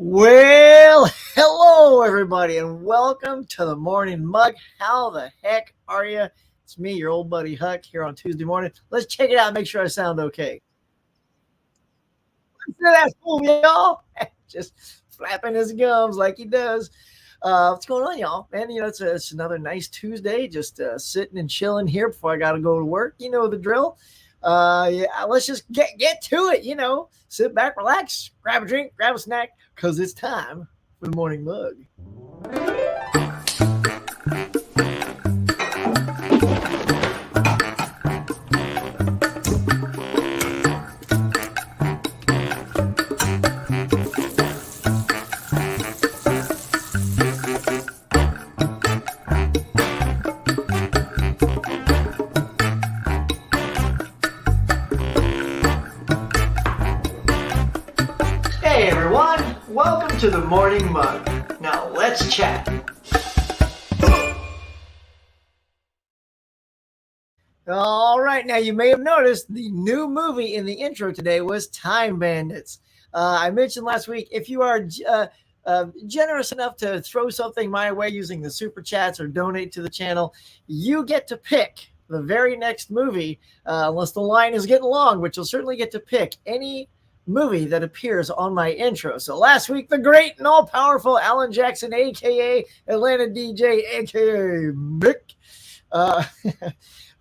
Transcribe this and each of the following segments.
Well, hello everybody, and welcome to the Morning Mug. How the heck are you? It's me, your old buddy Huck, here on Tuesday morning. Let's check it out and make sure I sound okay. That's cool, y'all. Just flapping his gums like he does. What's going on, y'all? Man, it's another nice Tuesday. Just sitting and chilling here before I got to go to work. You know the drill. Yeah, let's just get to it. Sit back, relax, grab a drink, grab a snack, because it's time for the Morning Mug. Hey everyone, welcome to the Morning Mug. Now let's chat. All right, now you may have noticed the new movie in the intro today was Time Bandits. I mentioned last week, if you are generous enough to throw something my way using the super chats or donate to the channel, you get to pick the very next movie, unless the line is getting long, which you'll certainly get to pick any movie that appears on my intro. So last week, the great and all-powerful Alan Jackson, aka Atlanta DJ, aka Mick,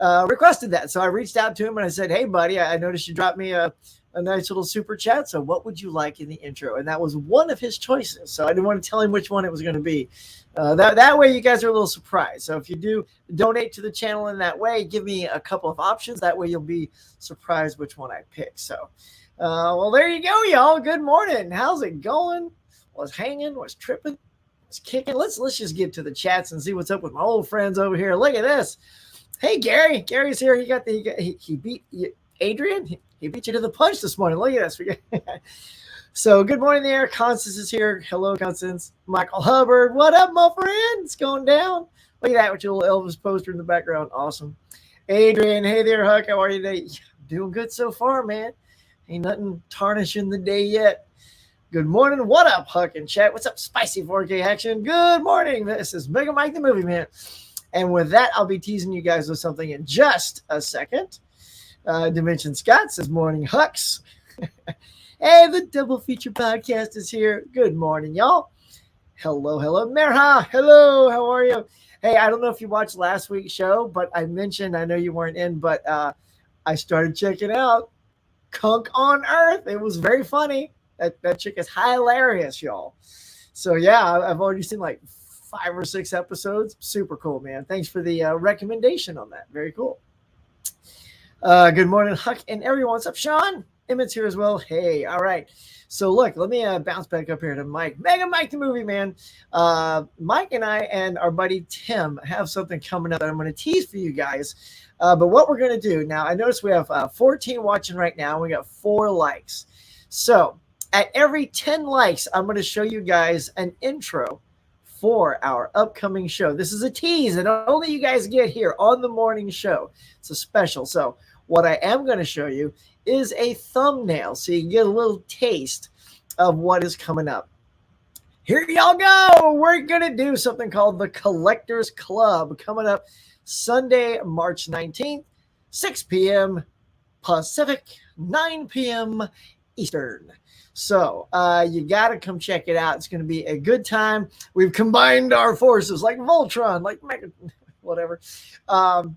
requested that. So I reached out to him and I said, hey buddy, I noticed you dropped me a nice little super chat, so what would you like in the intro? And that was one of his choices, so I didn't want to tell him which one it was going to be. That way you guys are a little surprised. So if you do donate to the channel in that way, give me a couple of options. That way you'll be surprised which one I pick. So well, there you go, y'all. Good morning. How's it going? Was hanging, was tripping, was kicking. Let's just get to the chats and see what's up with my old friends over here. Look at this. Hey, Gary. Gary's here. He beat Adrian. He beat you to the punch this morning. Look at this. So good morning there. Constance is here. Hello, Constance. Michael Hubbard. What up, my friend? It's going down. Look at that with your little Elvis poster in the background. Awesome. Adrian. Hey there, Huck. How are you today? Doing good so far, man. Ain't nothing tarnishing the day yet. Good morning. What up, Huck and chat? What's up, Spicy 4K Action? Good morning. This is Mega Mike the Movie Man. And with that, I'll be teasing you guys with something in just a second. Dimension Scott says, morning, Hucks. Hey, the Double Feature Podcast is here. Good morning, y'all. Hello, Merha. Hello, how are you? Hey, I don't know if you watched last week's show, but I mentioned, I know you weren't in, but I started checking out Kunk on Earth. It was very funny. That chick is hilarious, y'all. So yeah, I've already seen like 5 or 6 episodes. Super cool, man. Thanks for the recommendation on that. Very cool. Good morning, Huck and everyone. What's up, Sean? Emmett's here as well. Hey, all right. So look, let me bounce back up here to Mike. Mega Mike the Movie Man. Mike and I and our buddy Tim have something coming up that I'm going to tease for you guys. But what we're going to do now, I notice we have 14 watching right now. We got 4 likes. So at every 10 likes, I'm going to show you guys an intro for our upcoming show. This is a tease that only you guys get here on the morning show. It's a special. So what I am going to show you is a thumbnail so you can get a little taste of what is coming up. Here y'all go. We're going to do something called the Collectors Club coming up Sunday, March 19th, 6 p.m. Pacific, 9 p.m. Eastern. So you got to come check it out. It's going to be a good time. We've combined our forces like Voltron, like Mega, whatever. And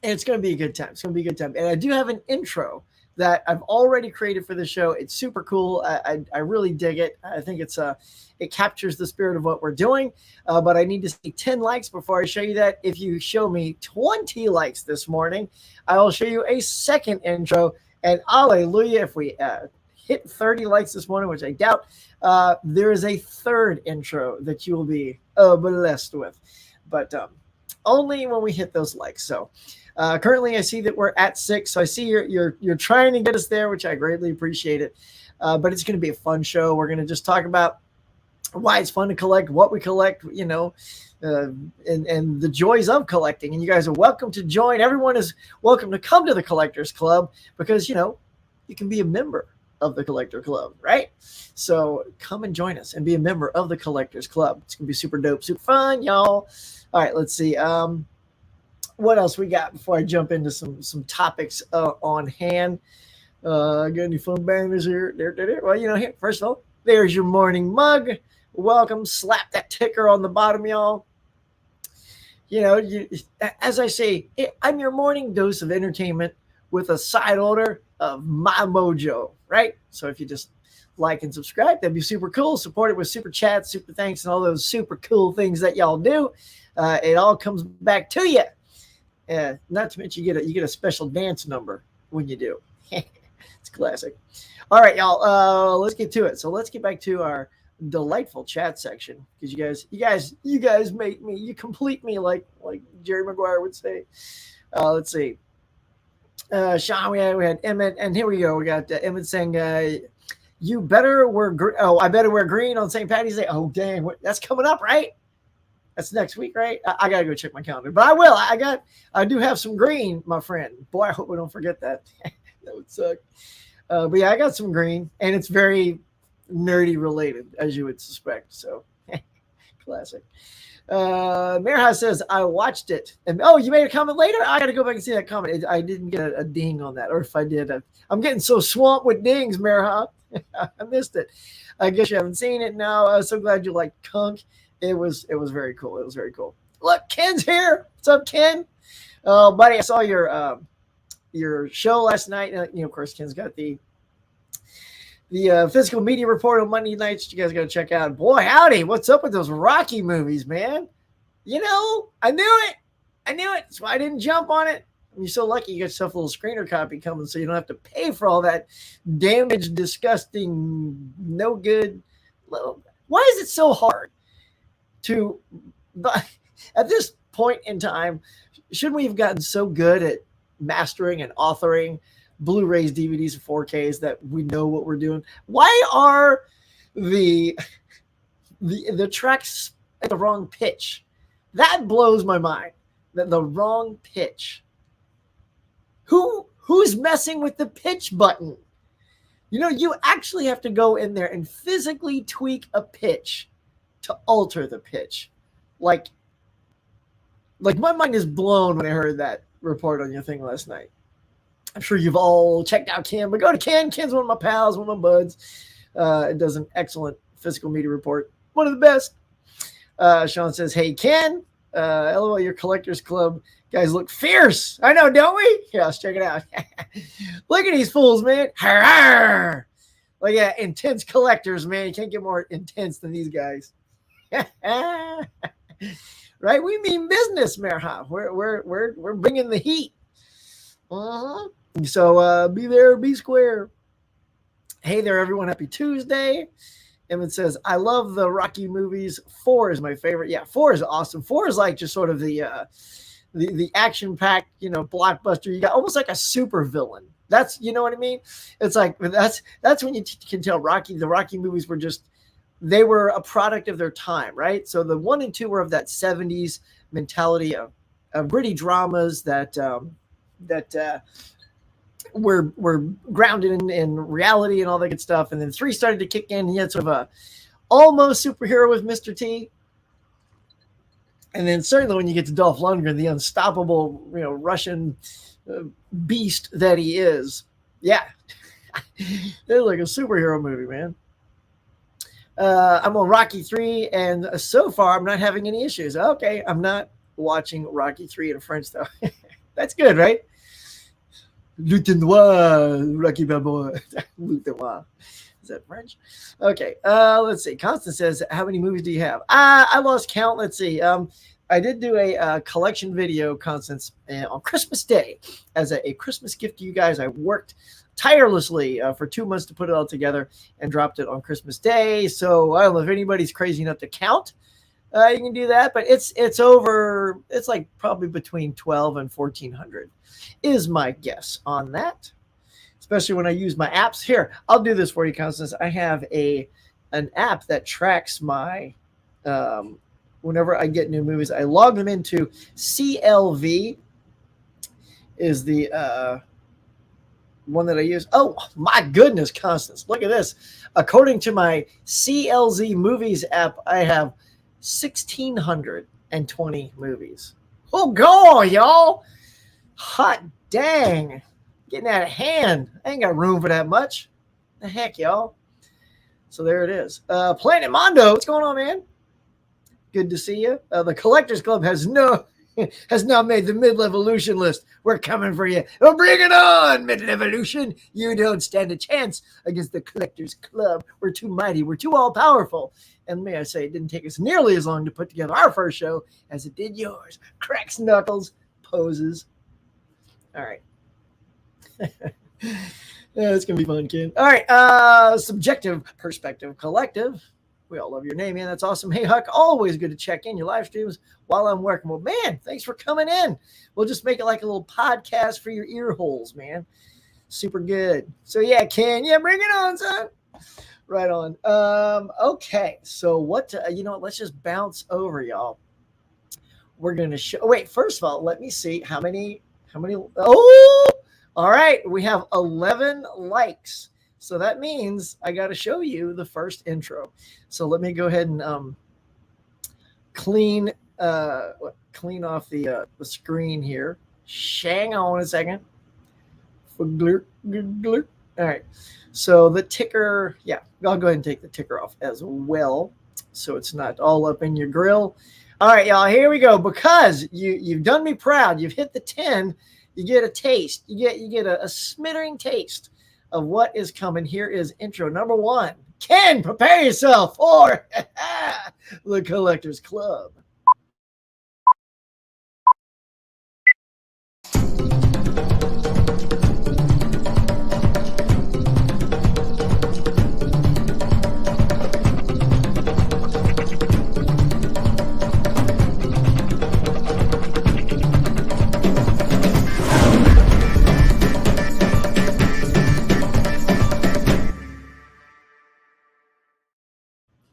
it's going to be a good time. It's going to be a good time. And I do have an intro that I've already created for the show. It's super cool. I really dig it. I think it captures the spirit of what we're doing. But I need to see 10 likes before I show you that. If you show me 20 likes this morning, I will show you a second intro. And hallelujah, if we hit 30 likes this morning, which I doubt, there is a third intro that you will be blessed with. But only when we hit those likes. So currently I see that we're at 6. So I see you're trying to get us there, which I greatly appreciate it. But it's going to be a fun show. We're going to just talk about why it's fun to collect, what we collect, and the joys of collecting. And you guys are welcome to join. Everyone is welcome to come to the Collectors Club because, you can be a member of the Collector Club, right? So come and join us and be a member of the Collectors Club. It's gonna be super dope, super fun, y'all. All right, let's see. What else we got before I jump into some topics on hand? Got any fun bangers here? There. Well, here, first of all, there's your morning mug. Welcome. Slap that ticker on the bottom, y'all. As I say, I'm your morning dose of entertainment with a side order of my mojo, right? So if you just like and subscribe, that'd be super cool. Support it with super chats, super thanks, and all those super cool things that y'all do. It all comes back to you. Not to mention you get a special dance number when you do. It's classic. All right, y'all. Let's get to it. So let's get back to our delightful chat section because you guys make me, you complete me like Jerry Maguire would say. Let's see. Sean, we had Emmett, and here we go. We got Emmett saying, "You better wear I better wear green on St. Patty's Day." Oh, dang, that's coming up, right? That's next week, right? I gotta go check my calendar, but I will. I do have some green, my friend. Boy, I hope we don't forget that. That would suck. But yeah, I got some green, and it's very nerdy related, as you would suspect. So, classic. Merha says, I watched it. And you made a comment later? I got to go back and see that comment. I didn't get a ding on that. Or if I did, I'm getting so swamped with dings, Merha. I missed it. I guess you haven't seen it now. I'm so glad you liked Kunk. It was very cool. It was very cool. Look, Ken's here. What's up, Ken? Buddy, I saw your show last night. Of course, Ken's got the physical media report on Monday nights. You guys got to check out. Boy, howdy. What's up with those Rocky movies, man? I knew it. That's why I didn't jump on it. You're so lucky you got yourself a little screener copy coming so you don't have to pay for all that damaged, disgusting, no good. Why is it so hard to, at this point in time, shouldn't we have gotten so good at mastering and authoring Blu-rays, DVDs, and 4Ks that we know what we're doing? Why are the tracks at the wrong pitch? That blows my mind. The wrong pitch. Who's messing with the pitch button? You actually have to go in there and physically tweak a pitch to alter the pitch. Like my mind is blown when I heard that report on your thing last night. I'm sure you've all checked out Ken, but go to Ken. Ken's one of my pals, one of my buds. It does an excellent physical media report. One of the best. Sean says, hey, Ken, LOL, your Collectors Club guys look fierce. I know, don't we? Yeah, let's check it out. Look at these fools, man. Like, yeah, intense collectors, man. You can't get more intense than these guys. Right? We mean business, Merha. We're bringing the heat. Uh-huh. So be there, be square. Hey there, everyone. Happy Tuesday. Emmett says, I love the Rocky movies. 4 is my favorite. Yeah, 4 is awesome. 4 is like just sort of the action-packed, blockbuster. You got almost like a super villain. That's, you know what I mean? It's like that's when you can tell the Rocky movies were just, they were a product of their time, right? So the 1 and 2 were of that 70s mentality of gritty dramas that were grounded in reality and all that good stuff. And then 3 started to kick in. And you had sort of a almost superhero with Mr. T. And then certainly when you get to Dolph Lundgren, the unstoppable, Russian beast that he is. Yeah. It's like a superhero movie, man. I'm on Rocky 3, and so far I'm not having any issues. Okay, I'm not watching Rocky 3 in French, though. That's good, right? Le Noir, Rocky Balboa. Le Noir. Is that French? Okay, let's see. Constance says, how many movies do you have? I lost count. Let's see. I did do a collection video, Constance, on Christmas Day as a Christmas gift to you guys. I worked tirelessly for 2 months to put it all together and dropped it on Christmas Day. So I don't know if anybody's crazy enough to count. You can do that, but it's over. It's like probably between 12 and 1,400 is my guess on that. Especially when I use my apps. Here, I'll do this for you, Constance. I have an app that tracks my whenever I get new movies. I log them into CLV. Is the one that I use. Oh my goodness, Constance, look at this. According to my CLZ Movies app, I have 1,620 movies. Oh, go, y'all. Hot dang. Getting out of hand. I ain't got room for that much. The heck, y'all. So there it is. Planet Mondo, what's going on, man? Good to see you. The Collectors Club has now made the mid-evolution list. We're coming for you. Oh, bring it on, mid-evolution. You don't stand a chance against the Collectors Club. We're too mighty. We're too all-powerful. And may I say, it didn't take us nearly as long to put together our first show as it did yours. Cracks knuckles, poses. All right. Yeah, it's going to be fun, kid. All right. Subjective Perspective Collective. We all love your name, man. That's awesome. Hey, Huck, always good to check in your live streams while I'm working. Well, man, thanks for coming in. We'll just make it like a little podcast for your ear holes, man. Super good. So, yeah, Ken, yeah, bring it on, son. Right on. Okay. So let's just bounce over, y'all. We're going to show. Wait, first of all, let me see how many. Oh, all right. We have 11 likes. So that means I got to show you the first intro. So let me go ahead and clean off the screen here. Hang on a second. All right. So the ticker, yeah, I'll go ahead and take the ticker off as well, so it's not all up in your grill. All right, y'all, here we go. Because you've done me proud. You've hit the 10. You get a taste. You get a smattering taste of what is coming. Here is intro number 1. Ken, prepare yourself for the Collectors Club.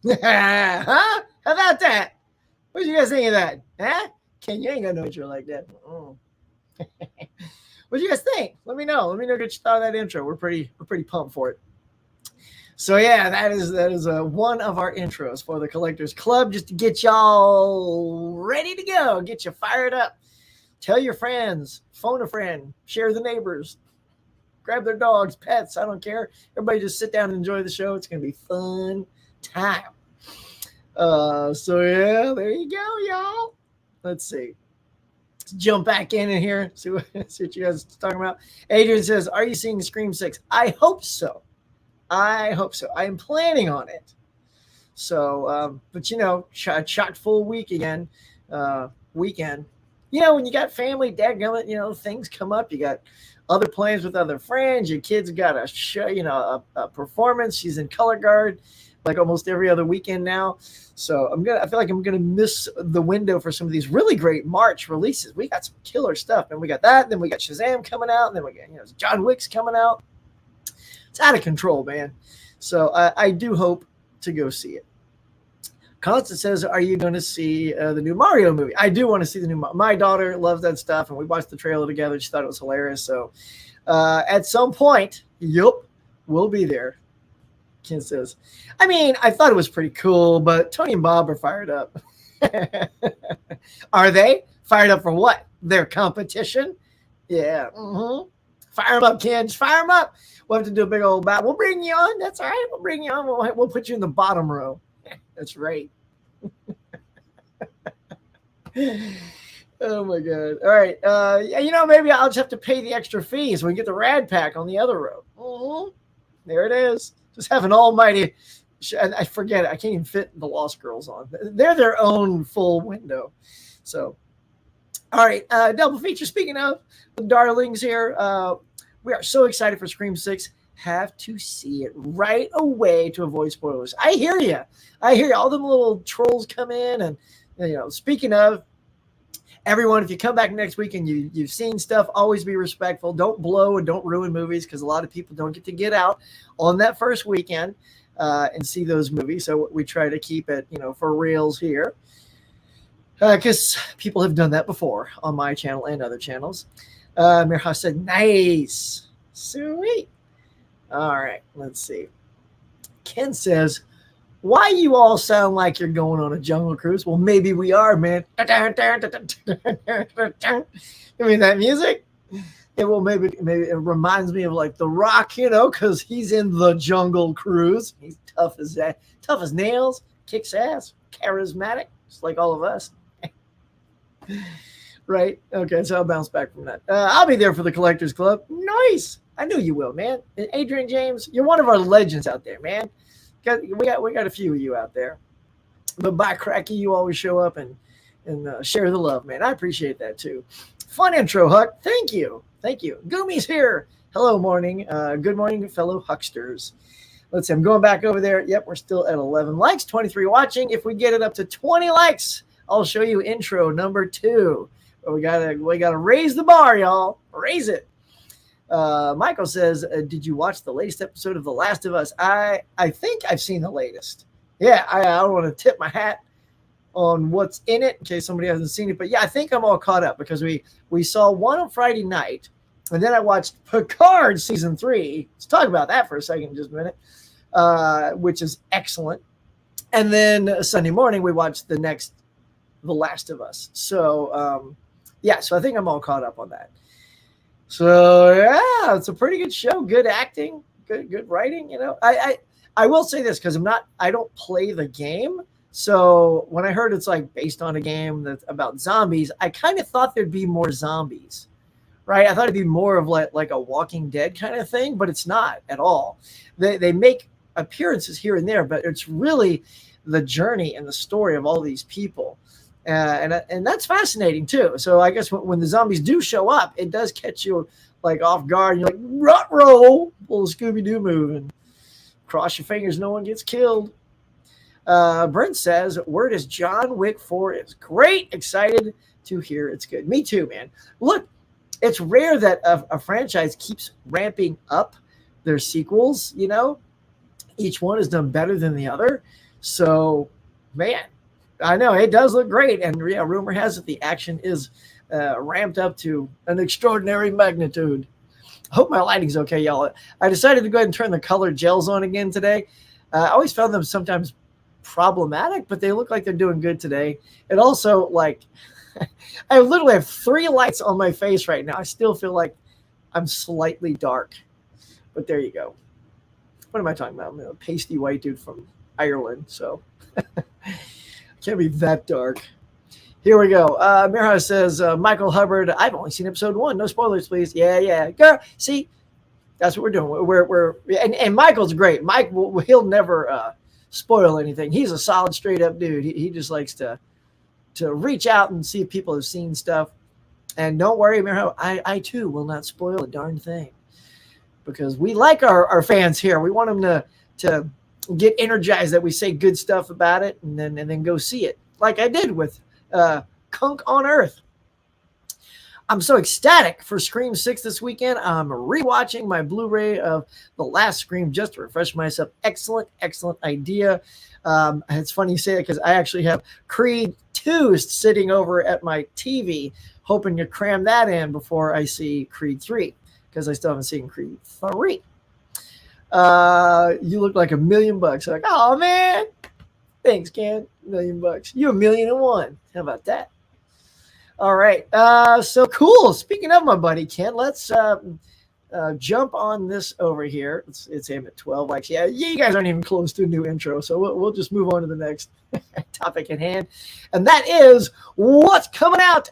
Huh? How about that? What do you guys think of that? Huh? Ken, you ain't got no intro like that. What do you guys think? Let me know. Let me know what you thought of that intro. We're pretty pumped for it. So yeah, that is one of our intros for the Collectors Club, just to get y'all ready to go, get you fired up. Tell your friends, phone a friend, share the neighbors, grab their dogs, pets. I don't care. Everybody just sit down and enjoy the show. It's gonna be fun time. So yeah, there you go, y'all. Let's see. Let's jump back in here. See what you guys are talking about. Adrian says, "Are you seeing Scream 6?" I hope so. I am planning on it. So, but chock full week again. Weekend. When you got family, dadgummit, things come up. You got other plans with other friends. Your kid's got a show, a performance. She's in color guard like almost every other weekend now. So I feel like I'm gonna miss the window for some of these really great March releases. We got some killer stuff, and we got that. And then we got Shazam coming out, and then we got John Wick's coming out. It's out of control, man. So I do hope to go see it. Constance says, "Are you going to see the new Mario movie?" I do want to see the new. My daughter loves that stuff, and we watched the trailer together. She thought it was hilarious. So at some point, we'll be there. Ken says, I thought it was pretty cool, but Tony and Bob are fired up. Are they fired up for what? Their competition? Yeah. Mm-hmm. Fire them up, Ken. Just fire them up. We'll have to do a big old battle. We'll bring you on. That's all right. We'll bring you on. We'll put you in the bottom row. That's right. Oh, my God. All right. Maybe I'll just have to pay the extra fees so we can get the Rad Pack on the other row. Mm-hmm. There it is. Just have an almighty, I forget it. I can't even fit the Lost Girls on. They're their own full window. So, all right. Double feature. Speaking of the darlings here, we are so excited for Scream 6. Have to see it right away to avoid spoilers. I hear you. All them little trolls come in. And, speaking of, everyone, if you come back next week and you've seen stuff, always be respectful. Don't blow and don't ruin movies, because a lot of people don't get out on that first weekend and see those movies. So we try to keep it, for reals here, because people have done that before on my channel and other channels. Mirha said, "Nice." Sweet. All right, let's see. Ken says, why you all sound like you're going on a jungle cruise? Well, maybe we are, man. I mean, that music? It will maybe it reminds me of like The Rock, because he's in the Jungle Cruise. He's tough as nails, kicks ass, charismatic, just like all of us. Right? Okay, so I'll bounce back from that. I'll be there for the Collectors Club. Nice. I knew you will, man. Adrian James, you're one of our legends out there, man. We got a few of you out there. But by cracky, you always show up and share the love, man. I appreciate that too. Fun intro, Huck. Thank you. Goomy's here. Hello, morning. Good morning, fellow Hucksters. Let's see. I'm going back over there. Yep, we're still at 11 likes, 23 watching. If we get it up to 20 likes, I'll show you intro number 2. But we gotta raise the bar, y'all. Raise it. Michael says, did you watch the latest episode of The Last of Us? I think I've seen the latest. Yeah, I don't want to tip my hat on what's in it in case somebody hasn't seen it. But yeah, I think I'm all caught up because we saw one on Friday night, and then I watched Picard season 3. Let's talk about that for a second in just a minute, which is excellent. And then Sunday morning, we watched the Last of Us. So, so I think I'm all caught up on that. So yeah, it's a pretty good show. Good acting, good writing. I will say this because I don't play the game. So when I heard it's like based on a game that's about zombies, I kind of thought there'd be more zombies, right? I thought it'd be more of like a Walking Dead kind of thing, but it's not at all. They make appearances here and there, but it's really the journey and the story of all these people. And that's fascinating too. So I guess when the zombies do show up, it does catch you like off guard. You're like, rut-roll, little Scooby-Doo move, and cross your fingers no one gets killed. Brent says, word is John Wick 4 is great. Excited to hear it's good. Me too, man. Look, it's rare that a franchise keeps ramping up their sequels, Each one is done better than the other. So, man, I know it does look great, and yeah, rumor has it the action is ramped up to an extraordinary magnitude. I hope my lighting's okay, y'all. I decided to go ahead and turn the color gels on again today. I always found them sometimes problematic, but they look like they're doing good today. And also, like, I literally have 3 lights on my face right now. I still feel like I'm slightly dark, but there you go. What am I talking about? I'm a pasty white dude from Ireland, so can't be that dark. Here we go. Mirha says, Michael Hubbard, I've only seen episode 1. No spoilers, please. Yeah. Girl, see, that's what we're doing. And Michael's great. Mike, he'll never spoil anything. He's a solid, straight up dude. He just likes to reach out and see if people have seen stuff. And don't worry, Mirha, I too will not spoil a darn thing, because we like our fans here. We want them to get energized that we say good stuff about it, and then go see it, like I did with Kunk on Earth. I'm so ecstatic for Scream 6 this weekend. I'm rewatching my Blu-ray of the last Scream just to refresh myself. Excellent idea. It's funny you say it because I actually have Creed 2 sitting over at my TV, hoping to cram that in before I see Creed 3, because I still haven't seen Creed 3. You look like $1 million. Like, oh man, thanks, Ken. $1 million. You $1,000,001. How about that? All right. So cool. Speaking of my buddy Ken, let's jump on this over here. It's him at 12 likes. Yeah, you guys aren't even close to a new intro, so we'll just move on to the next topic at hand, and that is what's coming out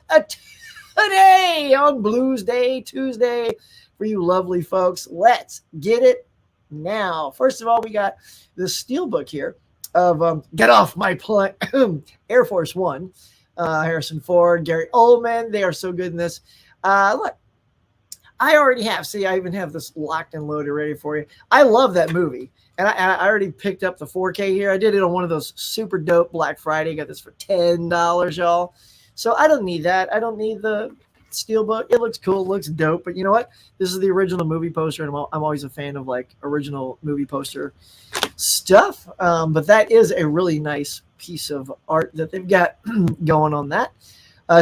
today on Blues Day Tuesday for you lovely folks. Let's get it now. First of all, we got this steelbook here of Get Off My Plane, Air Force One. Harrison Ford, Gary Oldman, they are so good in this. Look, I already have. See, I even have this locked and loaded ready for you. I love that movie, and I already picked up the 4K here. I did it on one of those super dope Black Friday. Got this for $10, y'all. So I don't need that. I don't need the steelbook. It looks cool. It looks dope. But you know what? This is the original movie poster, and I'm always a fan of like original movie poster stuff. But that is a really nice piece of art that they've got going on that.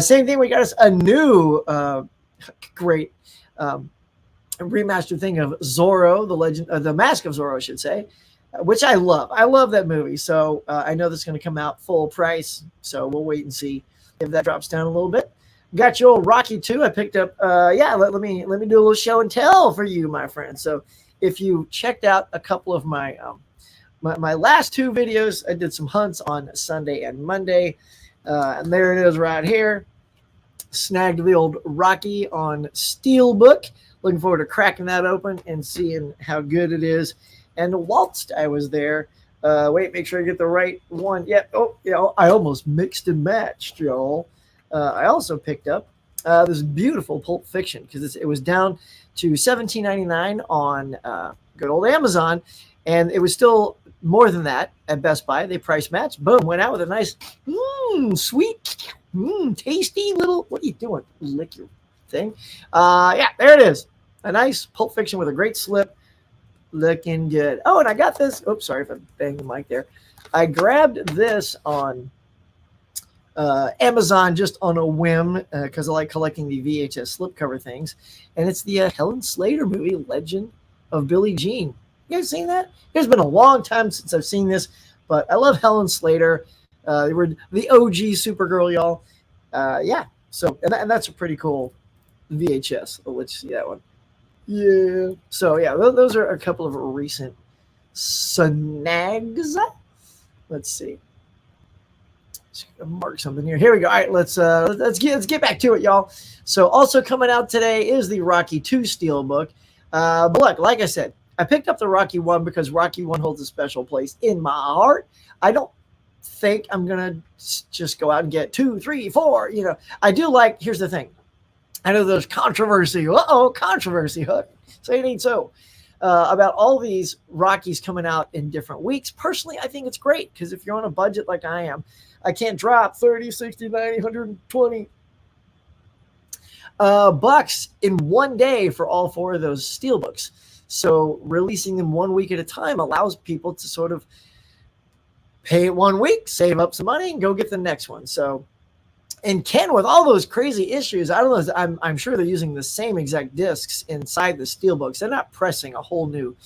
Same thing. We got us a new great remastered thing of Zorro, the legend, the Mask of Zorro, I should say, which I love. I love that movie. So I know this is going to come out full price. So we'll wait and see if that drops down a little bit. Got your old Rocky 2. I picked up. Let me do a little show and tell for you, my friend. So if you checked out a couple of my my last two videos, I did some hunts on Sunday and Monday, and there it is right here. Snagged the old Rocky on Steelbook. Looking forward to cracking that open and seeing how good it is. And whilst I was there, make sure I get the right one. Yeah, I almost mixed and matched, y'all. I also picked up this beautiful Pulp Fiction because it was down to $17.99 on good old Amazon, and it was still more than that at Best Buy. They price matched. Boom, went out with a nice, sweet, tasty little. What are you doing? Lick your thing. There it is. A nice Pulp Fiction with a great slip. Looking good. Oh, and I got this. Oops, sorry if I banged the mic there. I grabbed this on Amazon just on a whim because I like collecting the VHS slipcover things. And it's the Helen Slater movie, Legend of Billie Jean. You guys seen that? It's been a long time since I've seen this, but I love Helen Slater. They were the OG Supergirl, y'all. So, and that's a pretty cool VHS. I'll let you see that one. Yeah. So, yeah, those are a couple of recent snags. Let's see. Let's mark something here. Here we go. All right, let's get back to it, y'all. So, also coming out today is the Rocky 2 Steelbook. But look, like I said, I picked up the Rocky 1 because Rocky 1 holds a special place in my heart. I don't think I'm going to just go out and get 2, 3, 4. I do like, here's the thing. I know there's controversy. Controversy, Huck. Say it ain't so. About all these Rockies coming out in different weeks. Personally, I think it's great because if you're on a budget like I am, I can't drop 30, 60, 90, 120 bucks in one day for all 4 of those steelbooks. So releasing them 1 week at a time allows people to sort of pay it 1 week, save up some money, and go get the next one. So, and Ken, with all those crazy issues, I don't know. I'm sure they're using the same exact discs inside the steelbooks. They're not pressing a whole new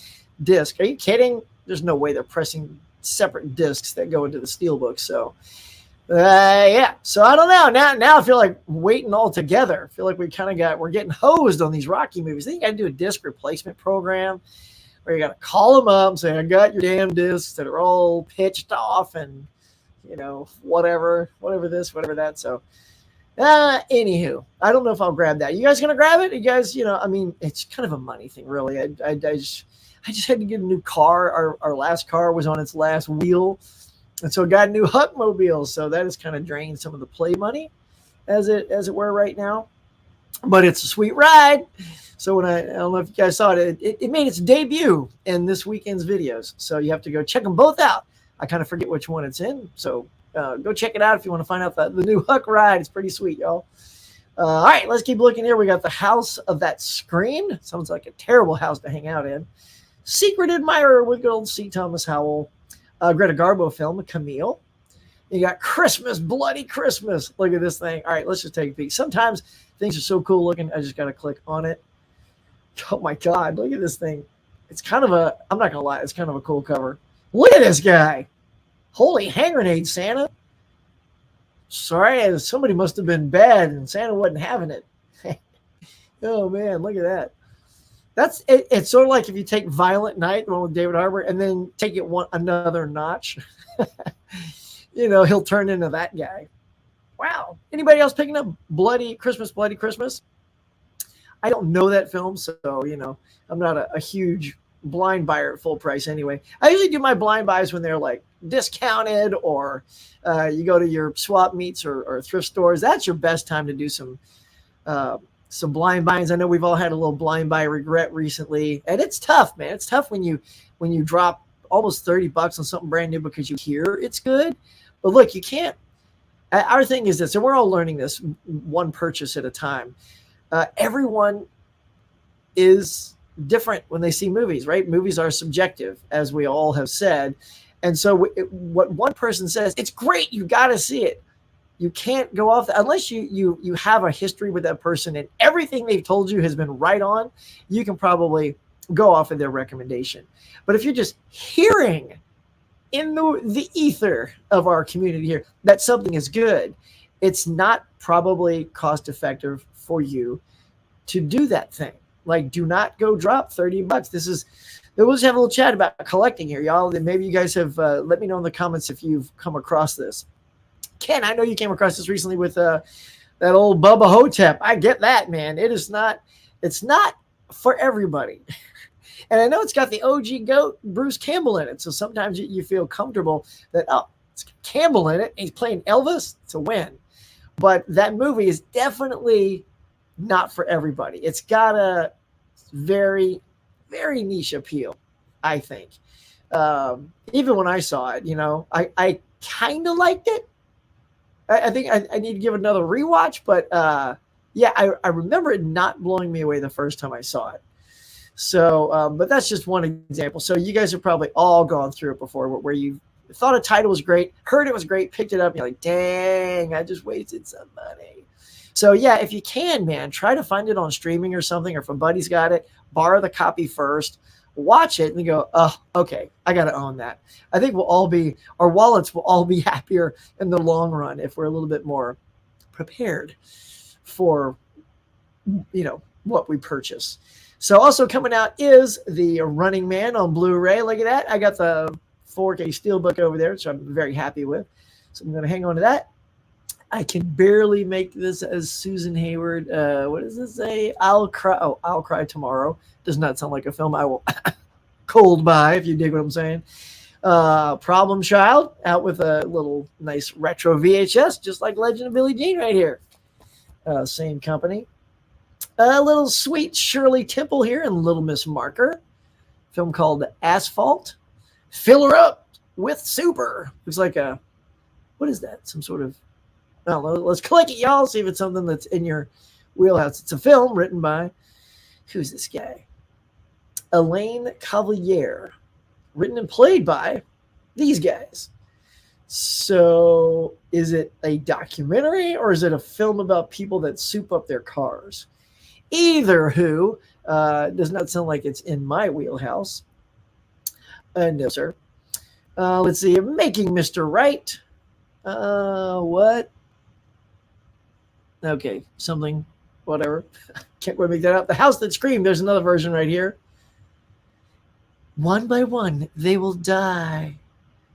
disc. Are you kidding? There's no way they're pressing separate discs that go into the steelbook. So, So I don't know. Now I feel like waiting all together. I feel like we're getting hosed on these Rocky movies. Then you got to do a disc replacement program where you got to call them up and say, I got your damn discs that are all pitched off and, whatever this, whatever that. So, anywho, I don't know if I'll grab that. You guys going to grab it? You guys, it's kind of a money thing, really. I just had to get a new car. Our last car was on its last wheel. And so I got a new Huckmobile. So that has kind of drained some of the play money as it were right now. But it's a sweet ride. So I don't know if you guys saw it, it made its debut in this weekend's videos. So you have to go check them both out. I kind of forget which one it's in. So go check it out if you want to find out the new Huck ride. It's pretty sweet, y'all. All right, let's keep looking here. We got the House of That Scream. Sounds like a terrible house to hang out in. Secret Admirer with good old C. Thomas Howell. Greta Garbo film, Camille. You got Christmas, Bloody Christmas. Look at this thing. All right, let's just take a peek. Sometimes things are so cool looking, I just got to click on it. Oh, my God. Look at this thing. It's kind of I'm not going to lie, it's kind of a cool cover. Look at this guy. Holy hand grenade, Santa. Sorry, somebody must have been bad and Santa wasn't having it. Oh, man, look at that. That's it. It's sort of like if you take Violent Night, the one with David Harbour, and then take it another notch. He'll turn into that guy. Wow. Anybody else picking up Bloody Christmas? I don't know that film, so, I'm not a huge blind buyer at full price anyway. I usually do my blind buys when they're like discounted or you go to your swap meets or thrift stores. That's your best time to do some blind buys. I know we've all had a little blind buy regret recently, and it's tough, man. It's tough when you drop almost $30 on something brand new because you hear it's good. But look, you can't. Our thing is this, and we're all learning this one purchase at a time. Everyone is different when they see movies, right? Movies are subjective, as we all have said. And so what one person says, it's great, you got to see it. You can't go off unless you have a history with that person and everything they've told you has been right on. You can probably go off of their recommendation. But if you're just hearing in the ether of our community here that something is good, it's not probably cost effective for you to do that thing. Like, do not go drop $30. We'll just have a little chat about collecting here, y'all. Maybe you guys have, let me know in the comments if you've come across this. Ken, I know you came across this recently with that old Bubba Hotep. I get that, man. It's not for everybody. And I know it's got the OG GOAT, Bruce Campbell, in it. So sometimes you feel comfortable that, oh, it's Campbell in it. He's playing Elvis. It's a win. But that movie is definitely not for everybody. It's got a very, very niche appeal, I think. Even when I saw it, I kind of liked it. I think I need to give it another rewatch. But I remember it not blowing me away the first time I saw it. So, but that's just one example. So you guys have probably all gone through it before where you thought a title was great, heard it was great, picked it up, and you're like, dang, I just wasted some money. So yeah, if you can, man, try to find it on streaming or something, or if a buddy's got it, borrow the copy first, watch it, and go, oh, okay, I got to own that. I think our wallets will all be happier in the long run if we're a little bit more prepared for, what we purchase. So also coming out is the Running Man on Blu-ray. Look at that. I got the 4K Steelbook over there, which I'm very happy with. So I'm going to hang on to that. I can barely make this as Susan Hayward. What does this say? I'll Cry Tomorrow. Does not sound like a film I will cold buy, if you dig what I'm saying. Problem Child, out with a little nice retro VHS, just like Legend of Billie Jean right here. Same company. A little Sweet Shirley Temple here in Little Miss Marker. Film called Asphalt. Fill Her Up with Super. Looks like what is that? Some sort of, I don't know. Let's click it, y'all. See if it's something that's in your wheelhouse. It's a film written by, who's this guy? Elaine Cavalier. Written and played by these guys. So is it a documentary or is it a film about people that soup up their cars? Either who does not sound like it's in my wheelhouse. No, sir. Let's see. Making Mr. Right. What? Okay, something, whatever. Can't quite make that out. The House That Screamed. There's another version right here. One by one, they will die.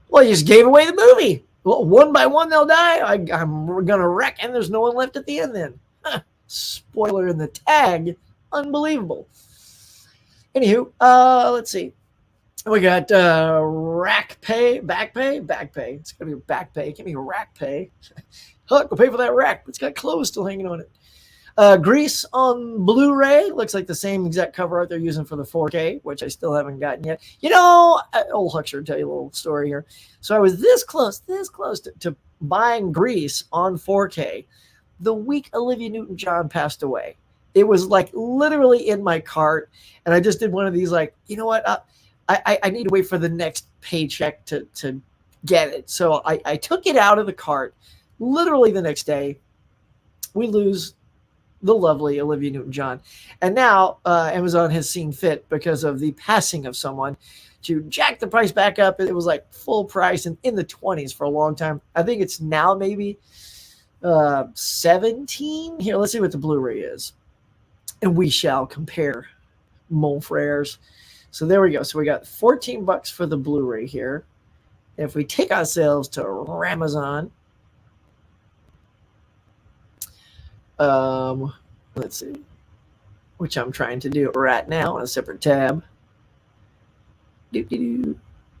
Well, you just gave away the movie. Well, one by one, they'll die. I'm going to wreck, and there's no one left at the end then. Spoiler in the tag. Unbelievable. Anywho, let's see. We got rack pay, back pay. It's going to be back pay. Give me rack pay. Huck, we'll pay for that rack. It's got clothes still hanging on it. Grease on Blu-ray. Looks like the same exact cover art they're using for the 4K, which I still haven't gotten yet. Old Huck should tell you a little story here. So I was this close to buying Grease on 4K the week Olivia Newton-John passed away. It was like literally in my cart, and I just did one of these like, you know what? I need to wait for the next paycheck to get it. So I took it out of the cart literally the next day. We lose the lovely Olivia Newton-John. And now Amazon has seen fit, because of the passing of someone, to jack the price back up. It was like full price and in the 20s for a long time. I think it's now maybe 17. Here, let's see what the Blu-ray is. And we shall compare, mon frères. So there we go. So we got $14 for the Blu-ray here. If we take ourselves to Amazon, let's see, which I'm trying to do right now on a separate tab. All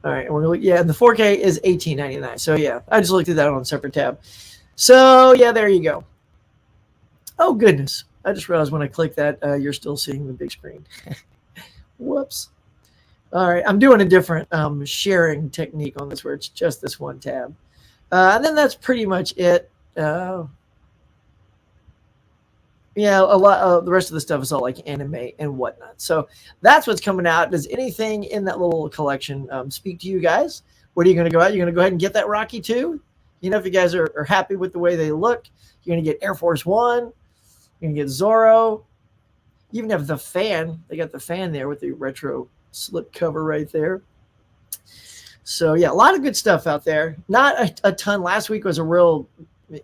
right, and we're gonna look. Yeah, the 4K is $18.99. So yeah, I just looked at that on a separate tab. So yeah, there you go. Oh goodness, I just realized when I click that, you're still seeing the big screen. Whoops. All right, I'm doing a different sharing technique on this, where it's just this one tab, and then that's pretty much it. Yeah, a lot of the rest of the stuff is all like anime and whatnot. So that's what's coming out. Does anything in that little collection speak to you guys? What are you going to go out? You're going to go ahead and get that Rocky too? if you guys are happy with the way they look, you're going to get Air Force One. You're going to get Zorro. You even have the fan. They got the fan there with the retro slip cover right there. So, yeah, a lot of good stuff out there. Not a ton. Last week was a real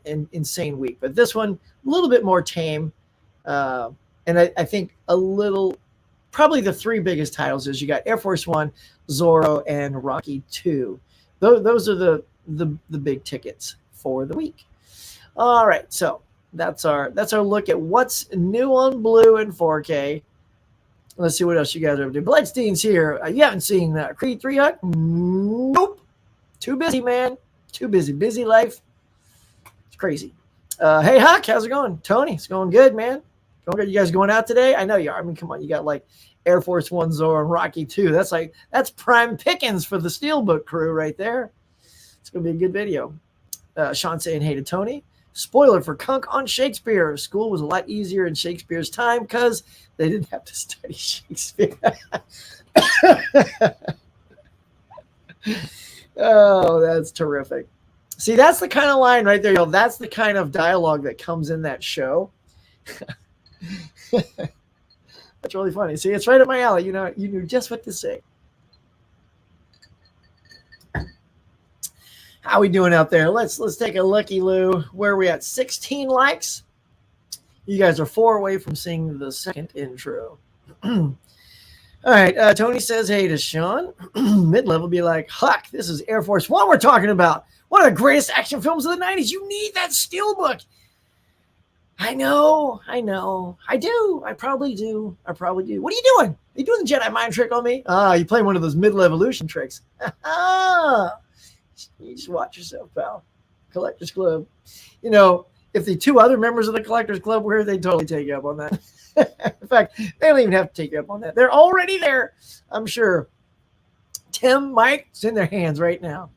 insane week, but this one, a little bit more tame. And I think probably the three biggest titles is you got Air Force One, Zorro, and Rocky 2. Those are the big tickets for the week. All right, so that's our look at what's new on Blue and 4K. Let's see what else you guys are doing. Bloodstein's here. You haven't seen Creed 3, Huck? Nope. Too busy, man. Too busy. Busy life. It's crazy. Hey, Huck, how's it going? Tony, it's going good, man. Going good. You guys going out today? I know you are. I mean, come on. You got like Air Force One, Zorro, and Rocky 2. That's prime pickings for the Steelbook crew right there. It's going to be a good video. Sean saying hey to Tony. Spoiler for Kunk on Shakespeare. School was a lot easier in Shakespeare's time because they didn't have to study Shakespeare. Oh, that's terrific. See, that's the kind of line right there. That's the kind of dialogue that comes in that show. That's really funny. See, it's right up my alley. You knew just what to say. How we doing out there? Let's take a looky, Lou. Where are we at? 16 likes. You guys are 4 away from seeing the second intro. All right. Tony says hey to Sean. Mid-level be like, Huck, this is Air Force One we're talking about. One of the greatest action films of the 90s. You need that Steelbook. I know. I do. I probably do. What are you doing? Are you doing the Jedi mind trick on me? You playing one of those mid-levolution tricks. You just watch yourself, pal. Collectors Club. If the 2 other members of the Collectors Club were here, they'd totally take you up on that. In fact, they don't even have to take you up on that. They're already there, I'm sure. Tim, Mike, it's in their hands right now.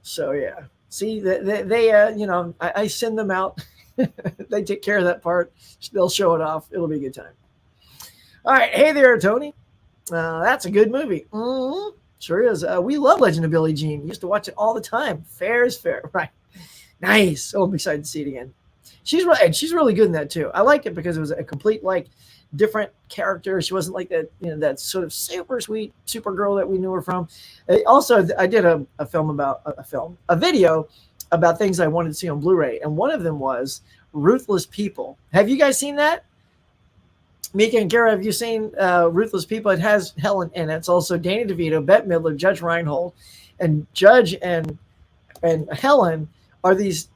So, yeah. See, I send them out. They take care of that part. They'll show it off. It'll be a good time. All right. Hey there, Tony. That's a good movie. Mm-hmm. Sure is. We love Legend of Billie Jean. We used to watch it all the time. Fair is fair. Right. Nice. Oh, I'm excited to see it again. She's really good in that too. I liked it because it was a complete different character. She wasn't like that, that sort of super sweet Supergirl that we knew her from. Also, I did a video about things I wanted to see on Blu-ray, and one of them was Ruthless People. Have you guys seen that? Mika and Kara, have you seen Ruthless People? It has Helen in it. It's also Danny DeVito, Bette Midler, Judge Reinhold, and Judge and Helen are these,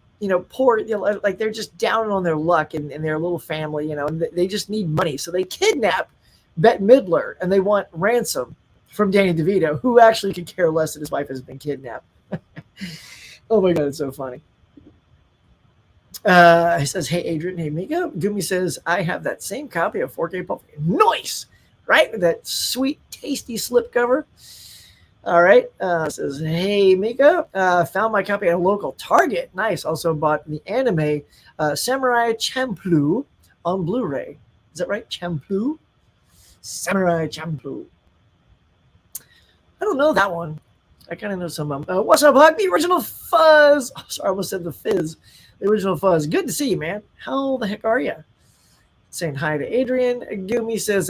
poor, they're just down on their luck and their little family, and they just need money. So they kidnap Bette Midler and they want ransom from Danny DeVito, who actually could care less that his wife has been kidnapped. Oh my God, it's so funny. He says, hey, Adrian, hey, Mika. Gumi says, I have that same copy of 4K Pulp. Nice, right? With that sweet, tasty slipcover. All right. Says, hey, Mika. Found my copy at a local Target. Nice. Also bought the anime Samurai Champloo on Blu-ray. Is that right? Champloo? Samurai Champloo. I don't know that one. I kind of know some of them. What's up, Huck? The original Fuzz. Oh, sorry, I almost said the Fizz. The original Fuzz. Good to see you, man. How the heck are you? Saying hi to Adrian. Gumi says,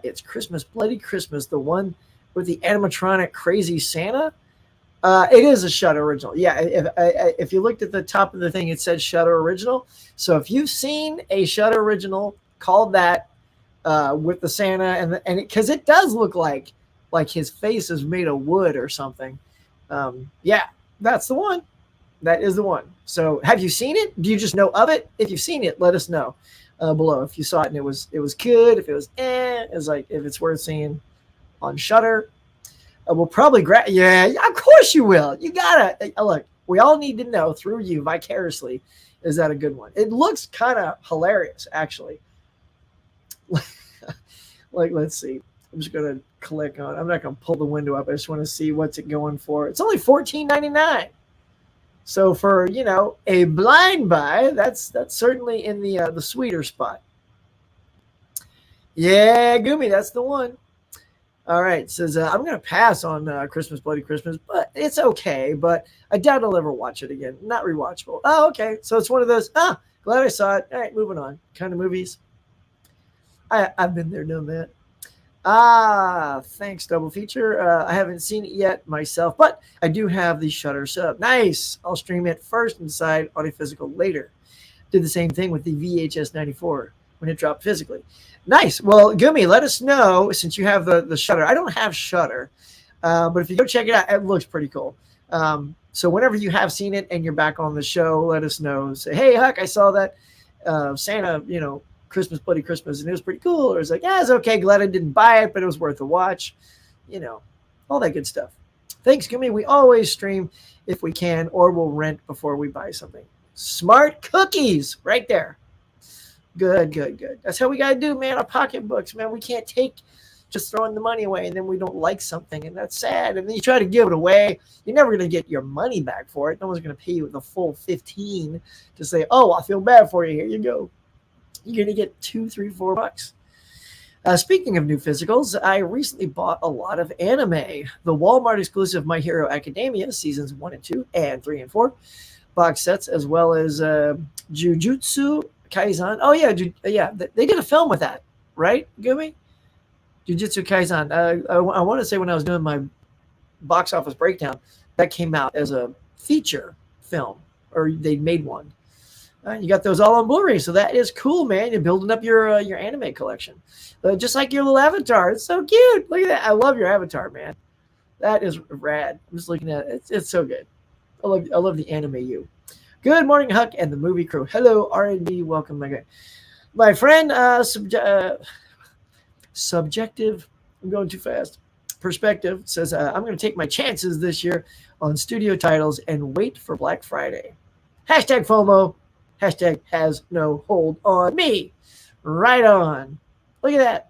it's Christmas, Bloody Christmas, the one with the animatronic crazy Santa. It is a Shudder original. Yeah, if you looked at the top of the thing, it said Shudder original. So if you've seen a Shudder original called that with the Santa, and because it does look like his face is made of wood or something. Yeah, that's the one. That is the one. So have you seen it? Do you just know of it? If you've seen it, let us know below. If you saw it and it was good, if it was it's like if it's worth seeing on Shudder. We'll probably yeah, of course you will. You gotta look. We all need to know through you vicariously. Is that a good one? It looks kind of hilarious, actually. Let's see. I'm just gonna click on. I'm not gonna pull the window up. I just want to see what's it going for. It's only $14.99. So for a blind buy, that's certainly in the sweeter spot. Yeah, Gumi, that's the one. All right, says I'm gonna pass on Christmas Bloody Christmas, but it's okay. But I doubt I'll ever watch it again. Not rewatchable. Oh, okay. So it's one of those. Glad I saw it. All right, moving on. Kind of movies. I've been there, done that. Thanks, Double Feature. I haven't seen it yet myself, but I do have the Shutter sub. Nice. I'll stream it first and decide on a physical later. Did the same thing with the VHS 94 when it dropped physically. Nice. Well, Gummy, let us know since you have the Shutter. I don't have Shutter, but if you go check it out, it looks pretty cool. So whenever you have seen it and you're back on the show, let us know. Say, hey, Huck, I saw that Santa, Christmas Bloody Christmas, and it was pretty cool. Or it's like, yeah, it's okay. Glad I didn't buy it, but it was worth a watch. All that good stuff. Thanks, Gummy. We always stream if we can, or we'll rent before we buy something. Smart cookies right there. Good. That's how we got to do, man. Our pocketbooks, man. We can't take just throwing the money away and then we don't like something, and that's sad. And then you try to give it away. You're never going to get your money back for it. No one's going to pay you the full 15 to say, oh, I feel bad for you. Here you go. You're going to get $2, $3, $4. Speaking of new physicals, I recently bought a lot of anime. The Walmart exclusive My Hero Academia seasons 1 and 2 and 3 and 4 box sets, as well as Jujutsu Kaisen. Oh yeah, they did a film with that, right, Gumi? Jujutsu Kaisen. I want to say when I was doing my box office breakdown, that came out as a feature film, or they made one. You got those all on Blu-ray, so that is cool, man. You're building up your anime collection, just like your little avatar. It's so cute. Look at that. I love your avatar, man. That is rad. I'm just looking at it. It's so good. I love the anime you. Good morning, Huck and the movie crew. Hello, R&B. Welcome, my friend. Subjective. I'm going too fast. Perspective says I'm going to take my chances this year on studio titles and wait for Black Friday. Hashtag FOMO. Hashtag has no hold on me. Right on. Look at that.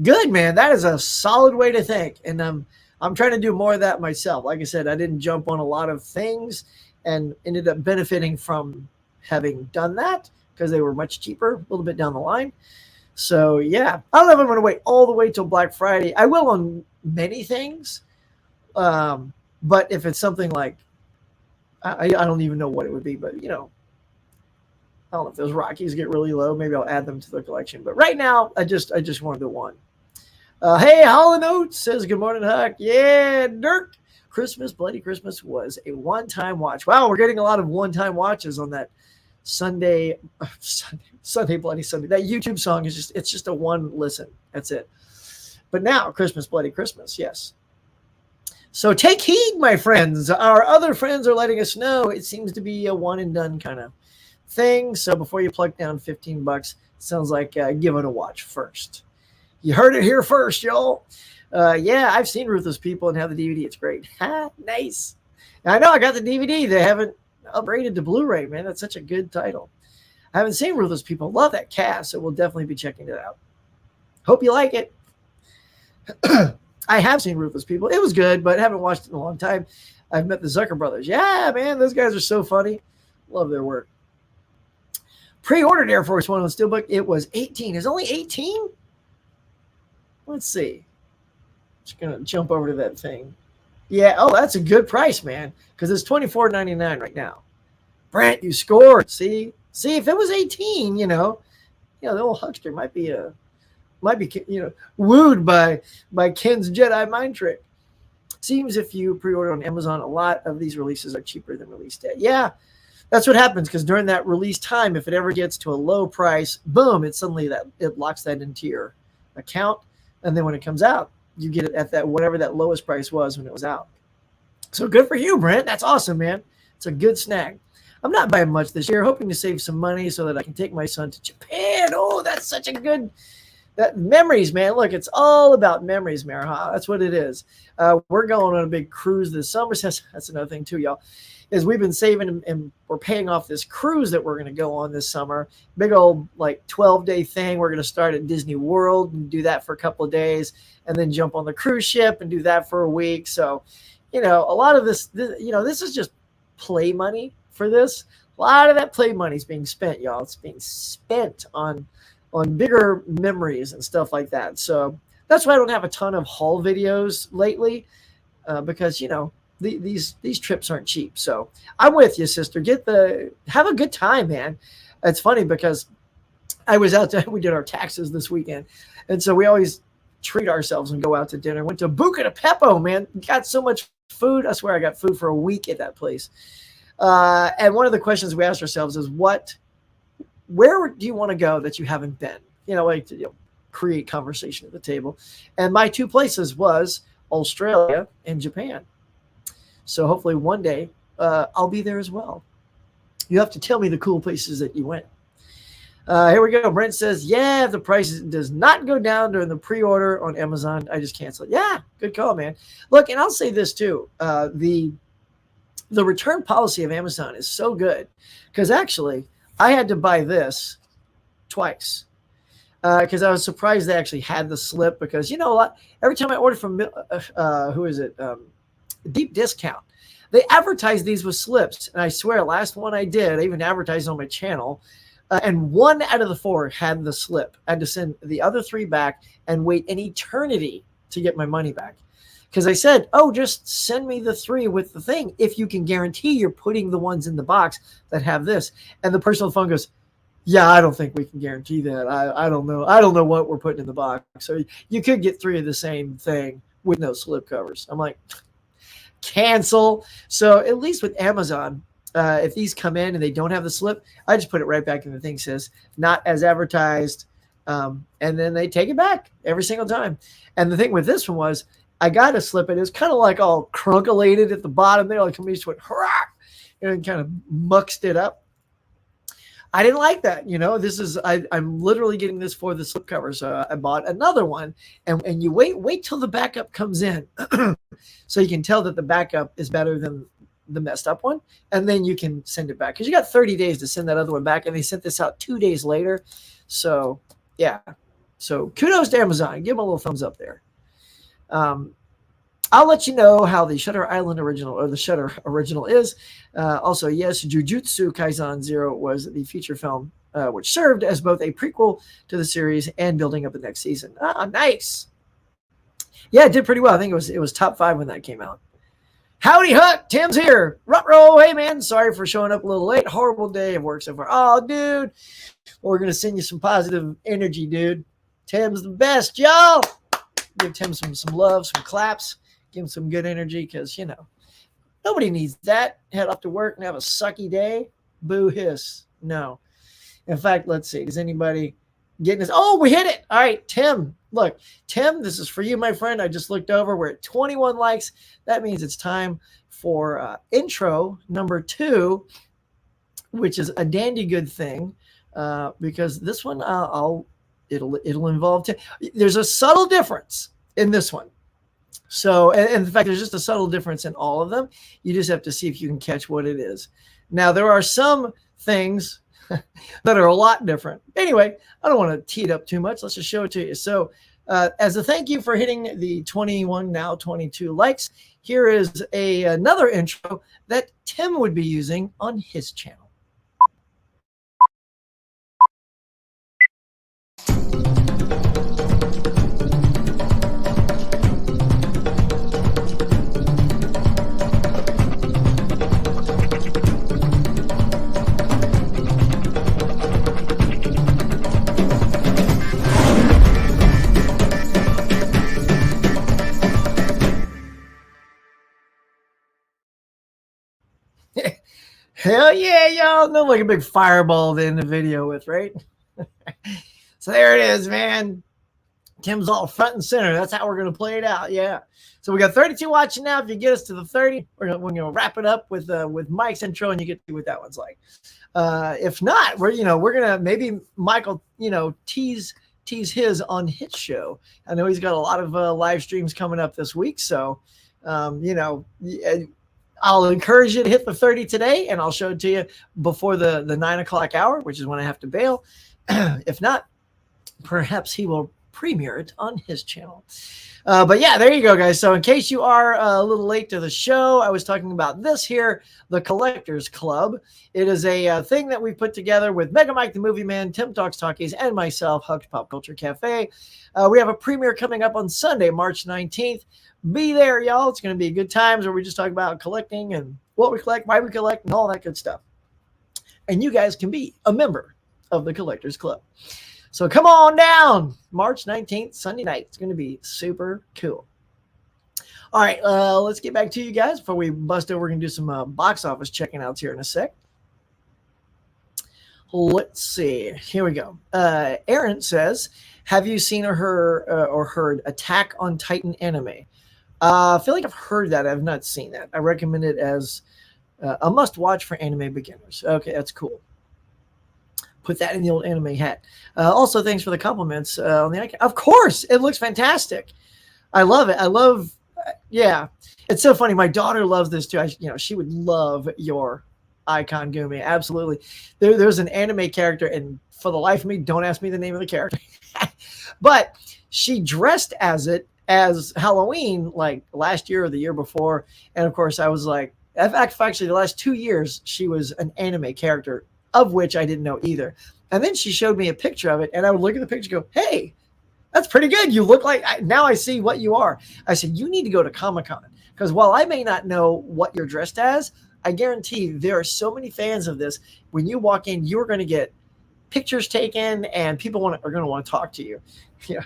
Good, man. That is a solid way to think. And I'm trying to do more of that myself. Like I said, I didn't jump on a lot of things and ended up benefiting from having done that because they were much cheaper a little bit down the line. So, yeah. I don't know if I'm going to wait all the way till Black Friday. I will on many things. But if it's something like, I don't even know what it would be, but, I don't know if those Rockies get really low. Maybe I'll add them to the collection. But right now, I just wanted the one. Hey, Holland Oates says, good morning, Huck. Yeah, Dirk. Christmas, Bloody Christmas was a one-time watch. Wow, we're getting a lot of one-time watches on that Sunday, Bloody Sunday. That YouTube song is just a one listen. That's it. But now, Christmas, Bloody Christmas, yes. So take heed, my friends. Our other friends are letting us know it seems to be a one-and-done kind of thing. So before you plug down $15, sounds like give it a watch first. You heard it here first, y'all. Yeah, I've seen Ruthless People and have the DVD. It's great. Nice. I know I got the DVD. They haven't upgraded to Blu-ray, man. That's such a good title. I haven't seen Ruthless People. Love that cast, so we'll definitely be checking it out. Hope you like it. I have seen Ruthless People. It was good, but I haven't watched it in a long time. I've met the Zucker brothers. Yeah, man, those guys are so funny. Love their work. Pre-ordered Air Force One on Steelbook. It was 18. Is it only 18? Let's see. Just going to jump over to that thing. Yeah, oh, that's a good price, man, because it's $24.99 right now. Brent, you scored. See, if it was 18, the old huckster might be wooed by Ken's Jedi mind trick. Seems if you pre-order on Amazon, a lot of these releases are cheaper than release day. Yeah, that's what happens, because during that release time, if it ever gets to a low price, boom, it locks that into your account, and then when it comes out, you get it at that whatever that lowest price was when it was out. So good for you, Brent. That's awesome, man. It's a good snag. I'm not buying much this year, hoping to save some money so that I can take my son to Japan. Oh, that's such a good memories, man. Look, it's all about memories, Maraha. That's what it is. We're going on a big cruise this summer. That's another thing too, y'all. Is we've been saving and we're paying off this cruise that we're going to go on this summer. Big old 12-day thing. We're going to start at Disney World and do that for a couple of days, and then jump on the cruise ship and do that for a week. So, a lot of this is just play money for this. A lot of that play money is being spent, y'all. It's being spent on bigger memories and stuff like that. So That's why I don't have a ton of haul videos lately, because these trips aren't cheap. So I'm with you, sister. Have a good time, man. It's funny because I was out we did our taxes this weekend, and so we always treat ourselves and go out to dinner. Went to Buca de Beppo, man. Got so much food. I swear I got food for a week at that place. And one of the questions we asked ourselves is, where do you want to go that you haven't been? Like to create conversation at the table. And my two places was Australia and Japan. So hopefully one day I'll be there as well. You have to tell me the cool places that you went. Here we go. Brent says, yeah, if the price does not go down during the pre-order on Amazon, I just cancel it. Yeah, good call, man. Look, and I'll say this too. The return policy of Amazon is so good because actually I had to buy this twice because I was surprised they actually had the slip because, every time I order from, Deep Discount, they advertise these with slips. And I swear, last one I did, I even advertised on my channel. And 1 out of the 4 had the slip. I had to send the other 3 back and wait an eternity to get my money back. Because I said, just send me the 3 with the thing if you can guarantee you're putting the ones in the box that have this. And the person on the phone goes, yeah, I don't think we can guarantee that. I don't know. I don't know what we're putting in the box. So you could get 3 of the same thing with no slip covers. I'm like, cancel. So at least with Amazon, if these come in and they don't have the slip, I just put it right back in the thing says not as advertised. And then they take it back every single time. And the thing with this one was I got a slip and it was kind of like all crunkulated at the bottom there. Like somebody just went, hurrah, and kind of muxed it up. I didn't like that. I'm literally getting this for the slip cover. So I bought another one and you wait till the backup comes in. So you can tell that the backup is better than the messed up one, and then you can send it back because you got 30 days to send that other one back, and they sent this out 2 days later. So yeah, so kudos to Amazon. Give them a little thumbs up there. I'll let you know how the Shutter Island original or the Shutter original is. Also, yes, Jujutsu Kaisen Zero was the feature film which served as both a prequel to the series and building up the next season. Nice. Yeah, it did pretty well. I think it was top 5 when that came out. Howdy, Huck. Tim's here. Ruh-roh. Hey, man. Sorry for showing up a little late. Horrible day of work so far. Oh, dude. We're going to send you some positive energy, dude. Tim's the best, y'all. Give Tim some love, some claps. Give him some good energy because, nobody needs that. Head off to work and have a sucky day. Boo hiss. No. In fact, let's see. Does anybody getting this? Oh, we hit it. All right, Tim. Look, Tim, this is for you, my friend. I just looked over. We're at 21 likes. That means it's time for intro number 2, which is a dandy good thing, because this one it'll involve. There's a subtle difference in this one. So, and in fact, there's just a subtle difference in all of them. You just have to see if you can catch what it is. Now, there are some things that are a lot different. Anyway, I don't want to tee it up too much. Let's just show it to you. So as a thank you for hitting the 21, now 22 likes, here is another intro that Tim would be using on his channel. Hell yeah, y'all. No, like a big fireball to end the video with, right? So there it is, man. Tim's all front and center. That's how we're going to play it out. Yeah. So we got 32 watching now. If you get us to the 30, we're going to wrap it up with Mike's intro, and you get to see what that one's like. If not, we're going to maybe Michael, tease his on his show. I know he's got a lot of live streams coming up this week. So, I'll encourage you to hit the 30 today, and I'll show it to you before the 9 o'clock hour, which is when I have to bail. If not, perhaps he will premiere it on his channel. But yeah, there you go, guys. So in case you are a little late to the show, I was talking about this here, the Collectors Club. It is a thing that we put together with Mega Mike the Movie Man, Tim Talks Talkies, and myself, Huck's Pop Culture Cafe. We have a premiere coming up on Sunday, March 19th. Be there, y'all. It's going to be good times where we just talk about collecting and what we collect, why we collect, and all that good stuff. And you guys can be a member of the Collectors Club. So come on down, March 19th, Sunday night. It's going to be super cool. All right, let's get back to you guys before we bust over. We're going to do some box office checking outs here in a sec. Let's see. Here we go. Aaron says, have you seen or heard Attack on Titan anime? I feel like I've heard that. I've not seen that. I recommend it as a must-watch for anime beginners. Okay, that's cool. Put that in the old anime hat. Also, thanks for the compliments on the icon. Of course, it looks fantastic. I love it. Yeah. It's so funny. My daughter loves this too. She would love your icon, Gumi. Absolutely. There's an anime character, and for the life of me, don't ask me the name of the character. But she dressed as Halloween like last year or the year before. And of course, I was like, actually, the last 2 years, she was an anime character, of which I didn't know either. And then she showed me a picture of it, and I would look at the picture and go, hey, that's pretty good. You look like, now I see what you are. I said, you need to go to Comic-Con, because while I may not know what you're dressed as, I guarantee there are so many fans of this. When you walk in, you're going to get pictures taken, and people are going to want to talk to you. Yeah,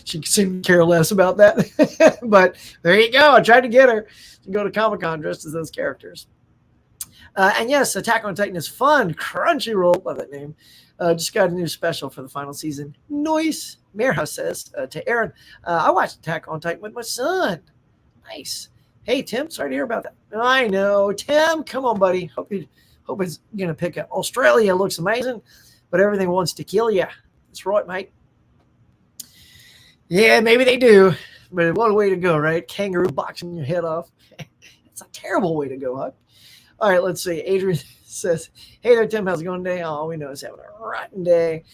she seemed to care less about that. But there you go. I tried to get her to go to Comic-Con dressed as those characters. And yes, Attack on Titan is fun. Crunchyroll, love that name. Just got a new special for the final season. Nice. Marehouse says to Aaron, I watched Attack on Titan with my son. Nice. Hey, Tim, sorry to hear about that. I know. Tim, come on, buddy. Hope it's going to pick up. Australia looks amazing, but everything wants to kill you. That's right, mate. Yeah, maybe they do. But what a way to go, right? Kangaroo boxing your head off. It's a terrible way to go, Huck. All right, let's see. Adrian says, hey there, Tim. How's it going today? Oh, we know it's having a rotten day.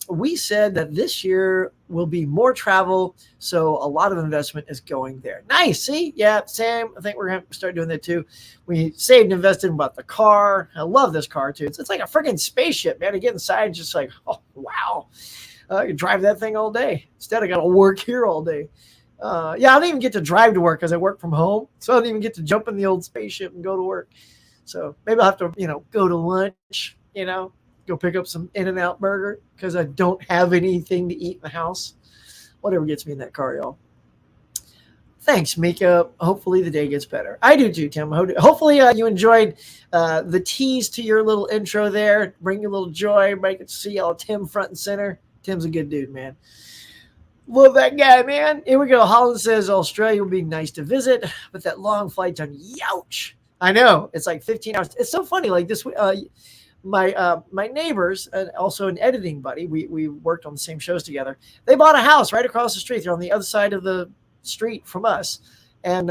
We said that this year will be more travel, so a lot of investment is going there. Nice. See? Yeah, Sam, I think we're going to start doing that too. We saved and invested in about the car. I love this car too. It's like a freaking spaceship, man. To get inside, just like, oh, wow. I could drive that thing all day. Instead, I got to work here all day. I don't even get to drive to work because I work from home. So I don't even get to jump in the old spaceship and go to work. So maybe I'll have to, go to lunch, go pick up some In-N-Out burger because I don't have anything to eat in the house. Whatever gets me in that car, y'all. Thanks, Mika. Hopefully the day gets better. I do too, Tim. Hopefully you enjoyed the tease to your little intro there. Bring you a little joy. Everybody can see all Tim front and center. Tim's a good dude, man. Love that guy, man. Here we go. Holland says Australia would be nice to visit, but that long flight time, youch. I know. It's like 15 hours. It's so funny. Like this, my neighbors, and also an editing buddy, we worked on the same shows together. They bought a house right across the street. They're on the other side of the street from us. And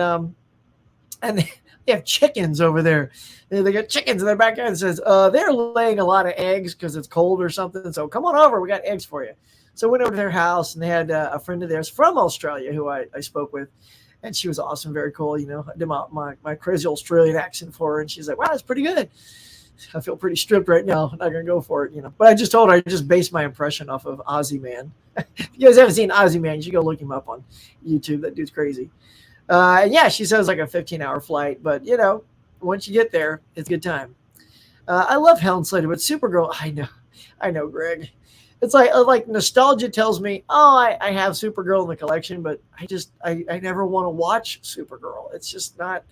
they have chickens over there. They got chickens in their backyard. It says they're laying a lot of eggs because it's cold or something. So come on over. We got eggs for you. So I went over to their house, and they had a friend of theirs from Australia who I spoke with, and she was awesome, very cool. I did my crazy Australian accent for her, and she's like, wow, that's pretty good. I feel pretty stripped right now. I'm not going to go for it, But I just told her I just based my impression off of Aussie Man. If you guys haven't seen Aussie Man, you should go look him up on YouTube. That dude's crazy. And yeah, she says like a 15-hour flight, but, once you get there, it's a good time. I love Helen Slater, but Supergirl, I know, Greg. It's like nostalgia tells me, oh, I have Supergirl in the collection, but I never want to watch Supergirl. It's just not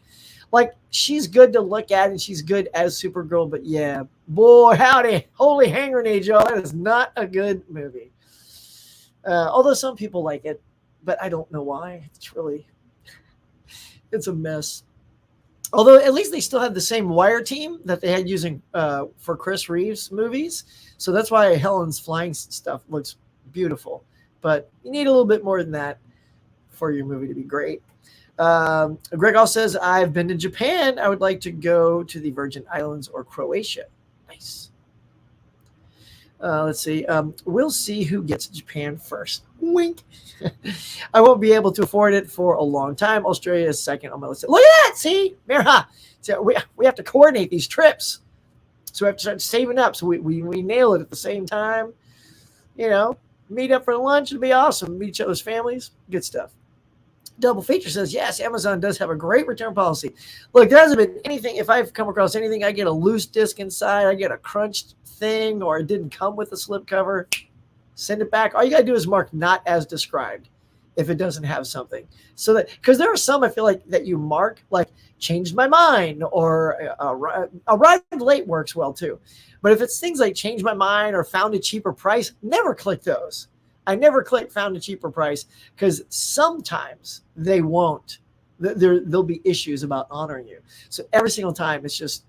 like she's good to look at and she's good as Supergirl, but yeah, boy, howdy, holy hand grenade, y'all. That is not a good movie. Although some people like it, but I don't know why. It's a mess. Although at least they still have the same wire team that they had using for Chris Reeves movies. So that's why Helen's flying stuff looks beautiful. But you need a little bit more than that for your movie to be great. Greg also says, I've been to Japan. I would like to go to the Virgin Islands or Croatia. Nice. Let's see. We'll see who gets Japan first. Wink. I won't be able to afford it for a long time. Australia is second on my list. Look at that. See? Mirha. So we have to coordinate these trips. So we have to start saving up so we nail it at the same time. You know, meet up for lunch. It'd be awesome. Meet each other's families. Good stuff. Double Feature says, yes, Amazon does have a great return policy. Look, there hasn't been anything. If I've come across anything, I get a loose disc inside, I get a crunched thing, or it didn't come with a slip cover, send it back. All you got to do is mark not as described if it doesn't have something. So that, because there are some I feel like that you mark, like changed my mind, or arrived late works well too. But if it's things like changed my mind or found a cheaper price, never click those. I never click found a cheaper price because sometimes they won't. There'll be issues about honoring you. So every single time it's just,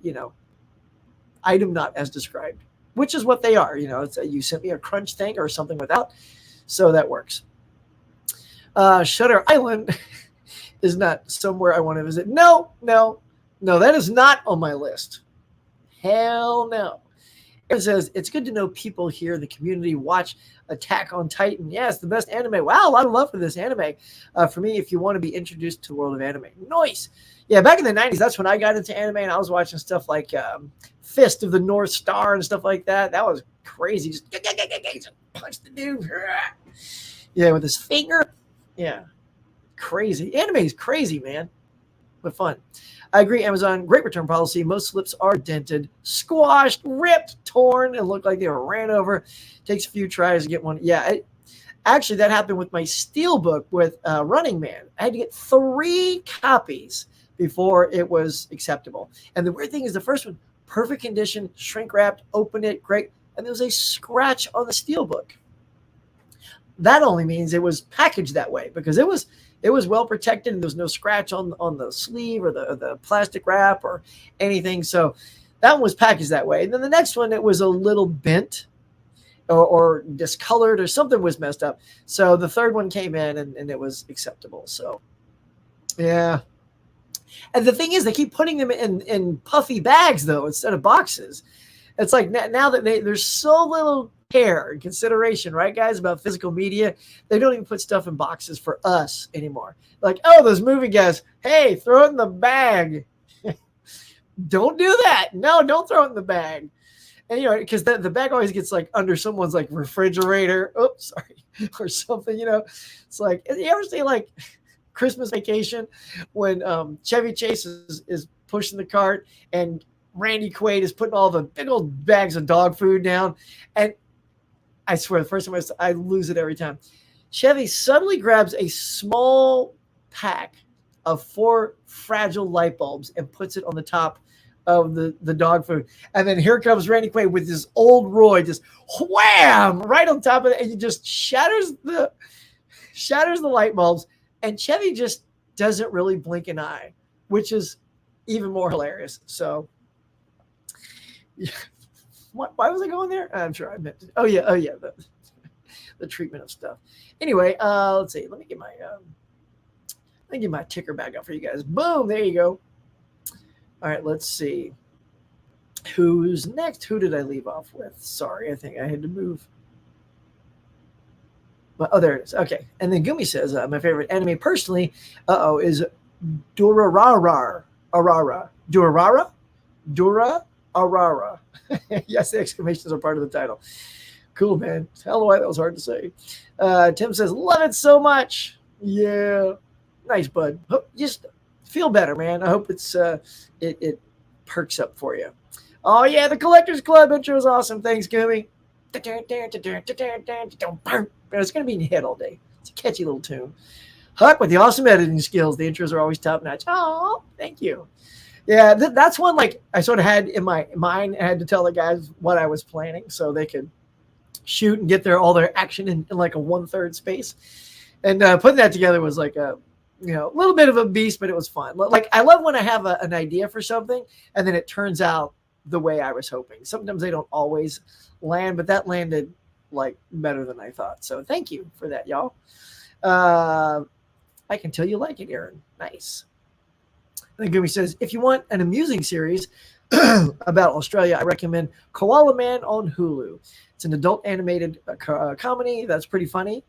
item not as described, which is what they are. It's you sent me a crunch thing or something without. So that works. Shutter Island is not somewhere I want to visit. No, that is not on my list. Hell no. It says, it's good to know people here in the community watch Attack on Titan. Yeah, it's the best anime. Wow, a lot of love for this anime. For me, if you want to be introduced to the world of anime. Nice. Yeah, back in the 90s, that's when I got into anime, and I was watching stuff like Fist of the North Star and stuff like that. That was crazy. Just punch the dude. Yeah, with his finger. Yeah, crazy. Anime is crazy, man, but fun. I agree, Amazon, great return policy. Most slips are dented, squashed, ripped, torn, and look like they were ran over. Takes a few tries to get one. Yeah, actually, that happened with my Steelbook with Running Man. I had to get 3 copies before it was acceptable. And the weird thing is the first one, perfect condition, shrink-wrapped, opened it, great. And there was a scratch on the Steelbook. That only means it was packaged that way because it was well protected and there was no scratch on the sleeve or the plastic wrap or anything. So that one was packaged that way. And then the next one, it was a little bent or discolored or something was messed up. So the third one came in and it was acceptable. So yeah. And the thing is, they keep putting them in puffy bags though, instead of boxes. It's like now that there's so little care and consideration, right, guys, about physical media, they don't even put stuff in boxes for us anymore. Like, oh, those movie guys, hey, throw it in the bag. Don't do that. No, don't throw it in the bag. And because the bag always gets like under someone's like refrigerator. Oops, sorry, or something. It's like, you ever see like Christmas Vacation when Chevy Chase is pushing the cart and Randy Quaid is putting all the big old bags of dog food down, and I swear, the first time I lose it every time. Chevy suddenly grabs a small pack of 4 fragile light bulbs and puts it on the top of the dog food. And then here comes Randy Quaid with this old Roy, just wham right on top of it, and he just shatters the light bulbs. And Chevy just doesn't really blink an eye, which is even more hilarious. So, yeah. Why was I going there? I'm sure I meant to. Oh yeah, the treatment of stuff. Anyway, let's see. Let me get my ticker back up for you guys. Boom, there you go. All right, let's see. Who's next? Who did I leave off with? Sorry, I think I had to move. But, oh, there it is. Okay. And then Gumi says, my favorite anime personally, is Durarara. Durarara. Yes, the exclamations are part of the title. Cool, man. Hell, why that was hard to say. Tim says, love it so much. Yeah. Nice, bud. Just feel better, man. I hope it's it perks up for you. Oh, yeah, the Collectors Club intro is awesome. Thanks, Gumi. It's going to be in your head all day. It's a catchy little tune. Huck with the awesome editing skills. The intros are always top notch. Oh, thank you. Yeah, that's one like I sort of had in my mind. I had to tell the guys what I was planning so they could shoot and get all their action in like a 1/3 space. And putting that together was like a little bit of a beast, but it was fun. Like I love when I have an idea for something and then it turns out the way I was hoping. Sometimes they don't always land, but that landed like better than I thought. So thank you for that, y'all. I can tell you like it, Aaron. Nice. And Gumi says, if you want an amusing series, about Australia, I recommend Koala Man on Hulu. It's an adult animated comedy that's pretty funny.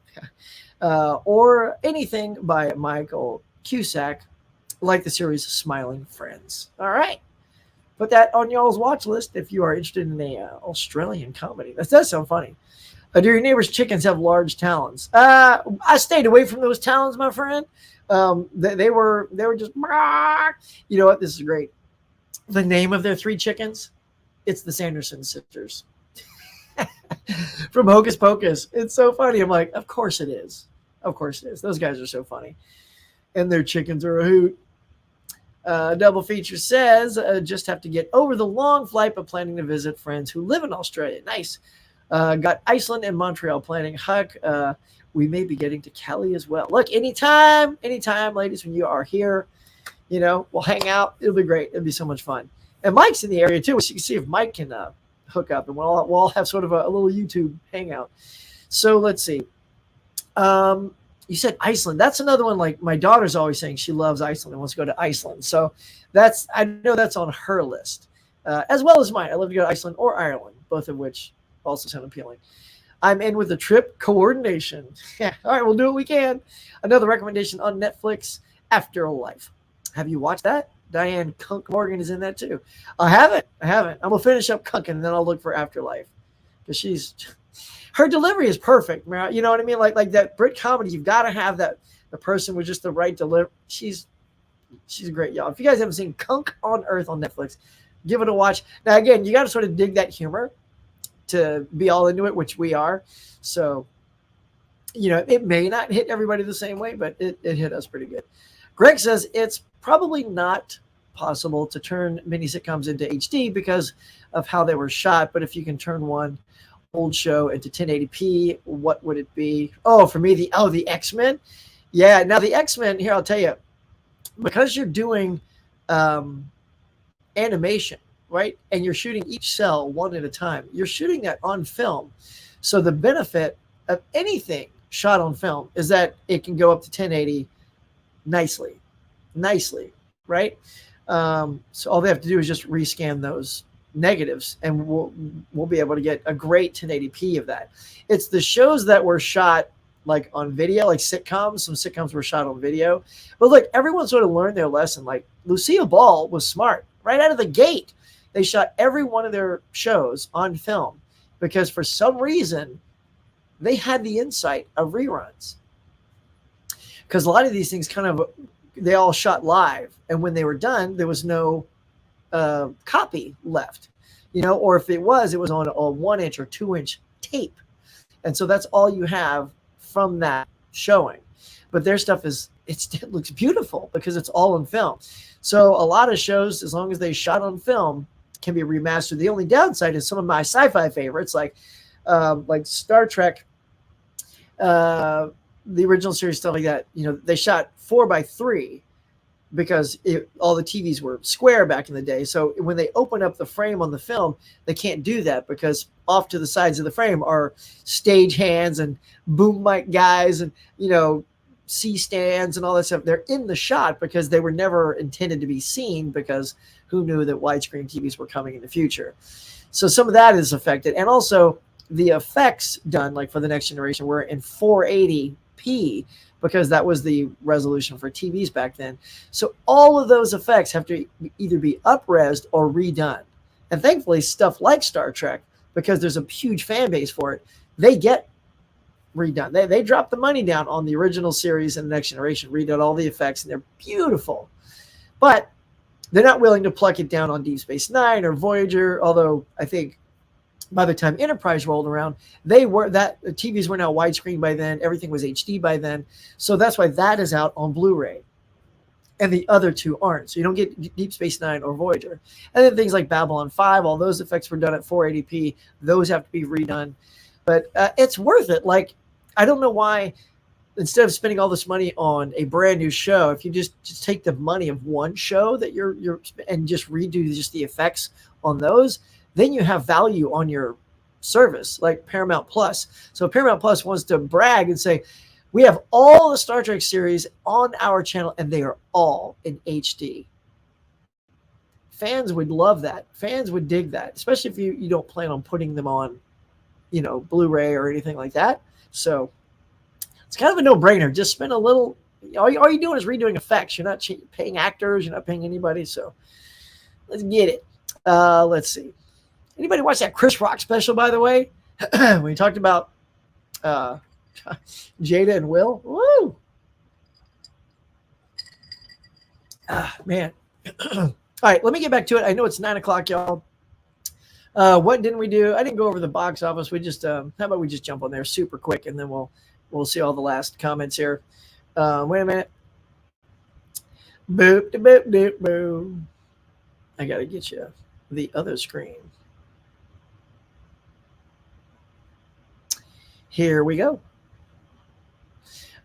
Or anything by Michael Cusack, like the series Smiling Friends. All right. Put that on y'all's watch list if you are interested in a Australian comedy. That does sound funny. Do your neighbor's chickens have large talons? I stayed away from those talons, my friend. They were just, you know what? This is great. The name of their 3 chickens, it's the Sanderson sisters from Hocus Pocus. It's so funny. I'm like, of course it is. Of course it is. Those guys are so funny. And their chickens are a hoot. Double Feature says, just have to get over the long flight, but planning to visit friends who live in Australia. Nice. Got Iceland and Montreal planning. Huck, we may be getting to Cali as well. Look, anytime, ladies, when you are here, you know, we'll hang out. It'll be great. It'll be so much fun. And Mike's in the area too, so you can see if Mike can hook up, and we'll all have sort of a little YouTube hangout. So let's see. You said Iceland. That's another one. Like my daughter's always saying she loves Iceland and wants to go to Iceland. So I know that's on her list, as well as mine. I love to go to Iceland or Ireland, both of which also sound appealing. I'm in with the trip coordination. Yeah. All right, we'll do what we can. Another recommendation on Netflix, Afterlife. Have you watched that? Diane Kunk Morgan is in that too. I haven't. I'm gonna finish up Kunk and then I'll look for Afterlife, because her delivery is perfect. You know what I mean? Like that Brit comedy, you've got to have that the person with just the right delivery. She's great, y'all. If you guys haven't seen Kunk on Earth on Netflix, give it a watch. Now again, you got to sort of dig that humor to be all into it, which we are. So, you know, it may not hit everybody the same way, but it hit us pretty good. Greg says it's probably not possible to turn mini sitcoms into HD because of how they were shot. But if you can turn one old show into 1080p, what would it be? Oh, for me, the X-Men. Yeah, now the X-Men, here, I'll tell you, because you're doing animation, right? And you're shooting each cell one at a time. You're shooting that on film. So the benefit of anything shot on film is that it can go up to 1080 nicely, right? So all they have to do is just rescan those negatives and we'll be able to get a great 1080p of that. It's the shows that were shot like on video, like sitcoms. Some sitcoms were shot on video. But look, everyone sort of learned their lesson. Like Lucille Ball was smart right out of the gate. They shot every one of their shows on film because for some reason they had the insight of reruns. Because a lot of these things they all shot live. And when they were done, there was no copy left, you know, or if it was on a 1-inch or 2-inch tape. And so that's all you have from that showing. But their stuff it looks beautiful because it's all on film. So a lot of shows, as long as they shot on film, can be remastered. The only downside is some of my sci-fi favorites, like Star Trek, the original series, stuff like that. You know, they shot 4:3 because all the TVs were square back in the day. So when they open up the frame on the film, they can't do that because off to the sides of the frame are stage hands and boom mic guys and, you know, C-stands and all that stuff. They're in the shot because they were never intended to be seen because who knew that widescreen TVs were coming in the future. So some of that is affected. And also the effects done, like for the next generation, were in 480p because that was the resolution for TVs back then. So all of those effects have to either be up-resed or redone. And thankfully, stuff like Star Trek, because there's a huge fan base for it, they get redone. They dropped the money down on the original series and the next generation, redid all the effects, and they're beautiful. But they're not willing to pluck it down on Deep Space Nine or Voyager, although I think by the time Enterprise rolled around, TVs were now widescreen by then. Everything was HD by then. So that's why that is out on Blu-ray. And the other two aren't. So you don't get Deep Space Nine or Voyager. And then things like Babylon 5, all those effects were done at 480p. Those have to be redone. But it's worth it. Like, I don't know why, instead of spending all this money on a brand new show, if you just take the money of one show that you're and just redo just the effects on those, then you have value on your service, like Paramount Plus. So Paramount Plus wants to brag and say, we have all the Star Trek series on our channel, and they are all in HD. Fans would love that. Fans would dig that, especially if you don't plan on putting them on, Blu-ray or anything like that. So it's kind of a no-brainer. Just spend a little. All you're doing is redoing effects. You're not paying actors. You're not paying anybody. So let's get it. Let's see. Anybody watch that Chris Rock special, by the way? When we talked about Jada and Will. Woo! Man. All right, let me get back to it. I know it's 9 o'clock, y'all. What didn't we do? I didn't go over the box office. We just how about we just jump on there super quick, and then we'll see all the last comments here. Wait a minute. Boop, boop, boop, boop. I gotta get you the other screen. Here we go.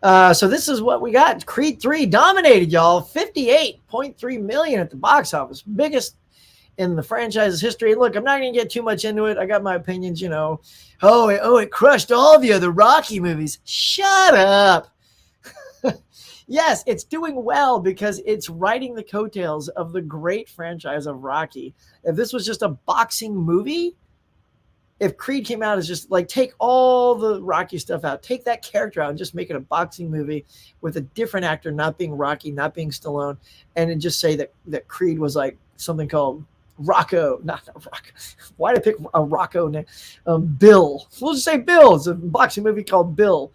So this is what we got. Creed 3 dominated, y'all. 58.3 million at the box office. Biggest in the franchise's history. Look, I'm not going to get too much into it. I got my opinions, Oh, it crushed all the other Rocky movies. Shut up. Yes, it's doing well because it's riding the coattails of the great franchise of Rocky. If this was just a boxing movie, if Creed came out as just like, take all the Rocky stuff out, take that character out and just make it a boxing movie with a different actor, not being Rocky, not being Stallone, and then just say that Creed was like something called Rocco, not Rocco. Why did I pick a Rocco name? Bill. We'll just say Bill. It's a boxing movie called Bill.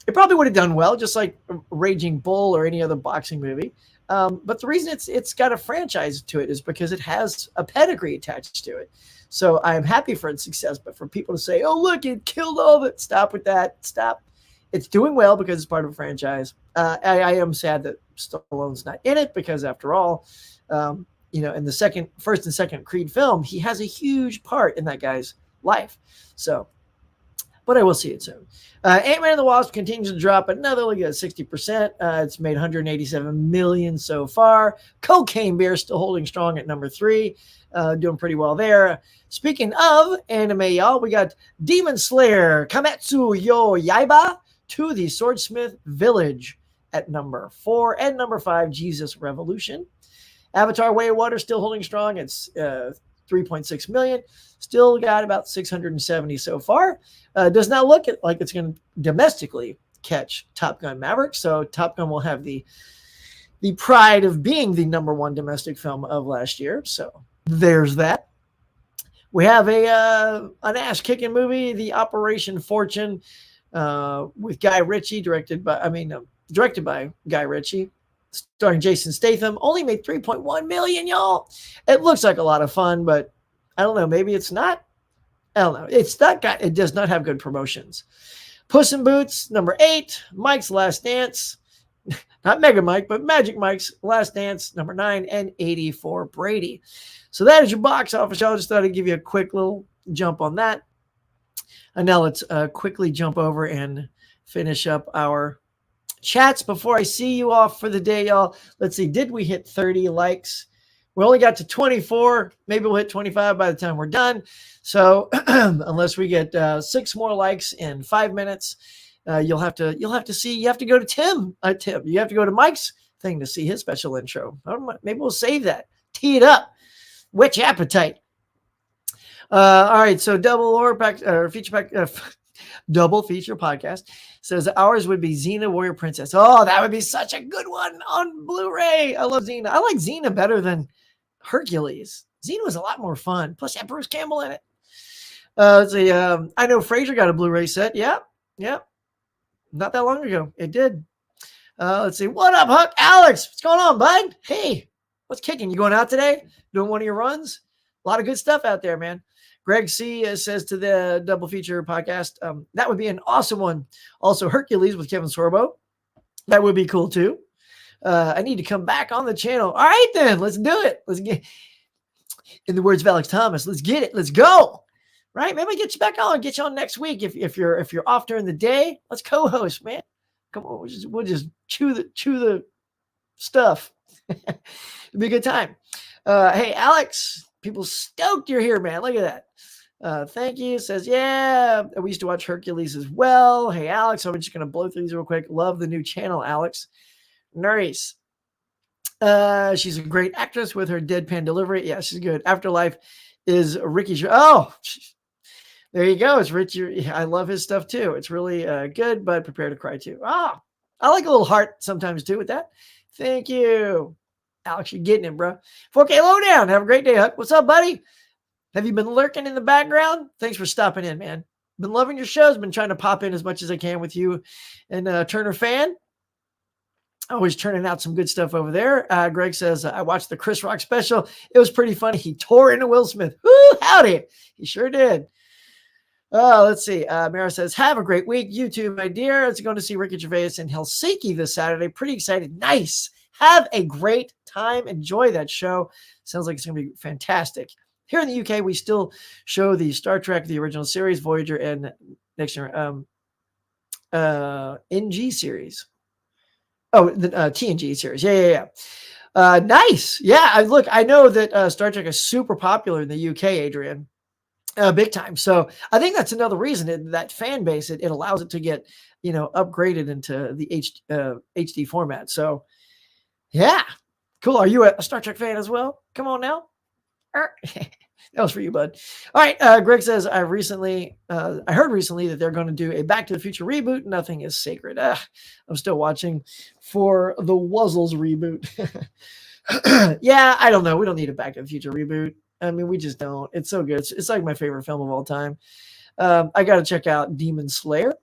It probably would have done well, just like Raging Bull or any other boxing movie. But the reason it's got a franchise to it is because it has a pedigree attached to it. So I am happy for its success, but for people to say, oh, look, it killed all of it. Stop with that. Stop. It's doing well because it's part of a franchise. I am sad that Stallone's not in it because after all, in the first and second Creed film, he has a huge part in that guy's life. So, but I will see it soon. Ant-Man and the Wasp continues to drop another look at 60%. It's made 187 million so far. Cocaine Bear still holding strong at number 3. Doing pretty well there. Speaking of anime, y'all, we got Demon Slayer Kametsu yo Yaiba to the Swordsmith Village at number 4. And number 5, Jesus Revolution. Avatar Way of Water still holding strong. It's 3.6 million. Still got about 670 so far. Does not look like it's going to domestically catch Top Gun Maverick. So Top Gun will have the pride of being the number 1 domestic film of last year. So there's that. We have an ass-kicking movie, The Operation Fortune, with Guy Ritchie, directed by Guy Ritchie, starring Jason Statham. Only made 3.1 million, y'all. It looks like a lot of fun, but I don't know. Maybe it's not. I don't know. It does not have good promotions. Puss in Boots, number 8. Mike's Last Dance. Not Mega Mike, but Magic Mike's Last Dance, number 9, and 84 Brady. So that is your box office. I just thought I'd give you a quick little jump on that. And now let's quickly jump over and finish up our chats before I see you off for the day, y'all. Let's see. Did we hit 30 likes? We only got to 24. Maybe we'll hit 25 by the time we're done. So unless we get 6 more likes in 5 minutes, you'll have to see. You have to go to Tim. You have to go to Mike's thing to see his special intro. Maybe we'll save that. Tee it up. Whet your appetite. All right. So double feature podcast says ours would be Xena Warrior Princess. Oh, that would be such a good one on Blu-ray. I love Xena. I like Xena better than Hercules. Xena was a lot more fun. Plus, had Bruce Campbell in it. Let's see. I know Frasier got a Blu-ray set. Yeah. Not that long ago. It did. Let's see. What up, Huck? Alex, what's going on, bud? Hey, what's kicking? You going out today? Doing one of your runs? A lot of good stuff out there, man. Greg C says to the double feature podcast, that would be an awesome one. Also, Hercules with Kevin Sorbo. That would be cool too. I need to come back on the channel. All right, then. Let's do it. Let's get, in the words of Alex Thomas, let's get it. Let's go. Right? Maybe get you back on. Get you on next week. If you're off during the day, let's co-host, man. Come on. We'll just chew the stuff. It'll be a good time. Hey, Alex, people stoked you're here, man. Look at that. Thank you. Says, yeah, we used to watch Hercules as well. Hey, Alex, I'm just going to blow through these real quick. Love the new channel, Alex. Nice. She's a great actress with her deadpan delivery. Yeah, she's good. Afterlife is Ricky. Oh, there you go. It's Richie. I love his stuff too. It's really good, but prepare to cry too. Ah, I like a little heart sometimes too with that. Thank you, Alex. You're getting it, bro. 4K Lowdown. Have a great day, Huck. What's up, buddy? Have you been lurking in the background? Thanks for stopping in, man. Been loving your shows. Been trying to pop in as much as I can with you and Turner fan. Always turning out some good stuff over there. Greg says, I watched the Chris Rock special. It was pretty funny. He tore into Will Smith. Woo, howdy. He sure did. Let's see. Mara says, have a great week. You too, my dear. It's going to see Ricky Gervais in Helsinki this Saturday. Pretty excited. Nice. Have a great time. Enjoy that show. Sounds like it's going to be fantastic. Here in the UK, we still show the Star Trek, the original series, Voyager, and next year, NG series. Oh, the TNG series. Yeah. Nice. Yeah, look, I know that Star Trek is super popular in the UK, Adrian. Big time. So I think that's another reason that fan base, it allows it to get, upgraded into the HD format. So yeah, cool. Are you a Star Trek fan as well? Come on now. That was for you, bud. All right. Greg says, I heard recently that they're going to do a Back to the Future reboot. Nothing is sacred. I'm still watching for the Wuzzles reboot. Yeah, I don't know. We don't need a Back to the Future reboot. I mean, we just don't. It's so good. It's like my favorite film of all time. I got to check out Demon Slayer.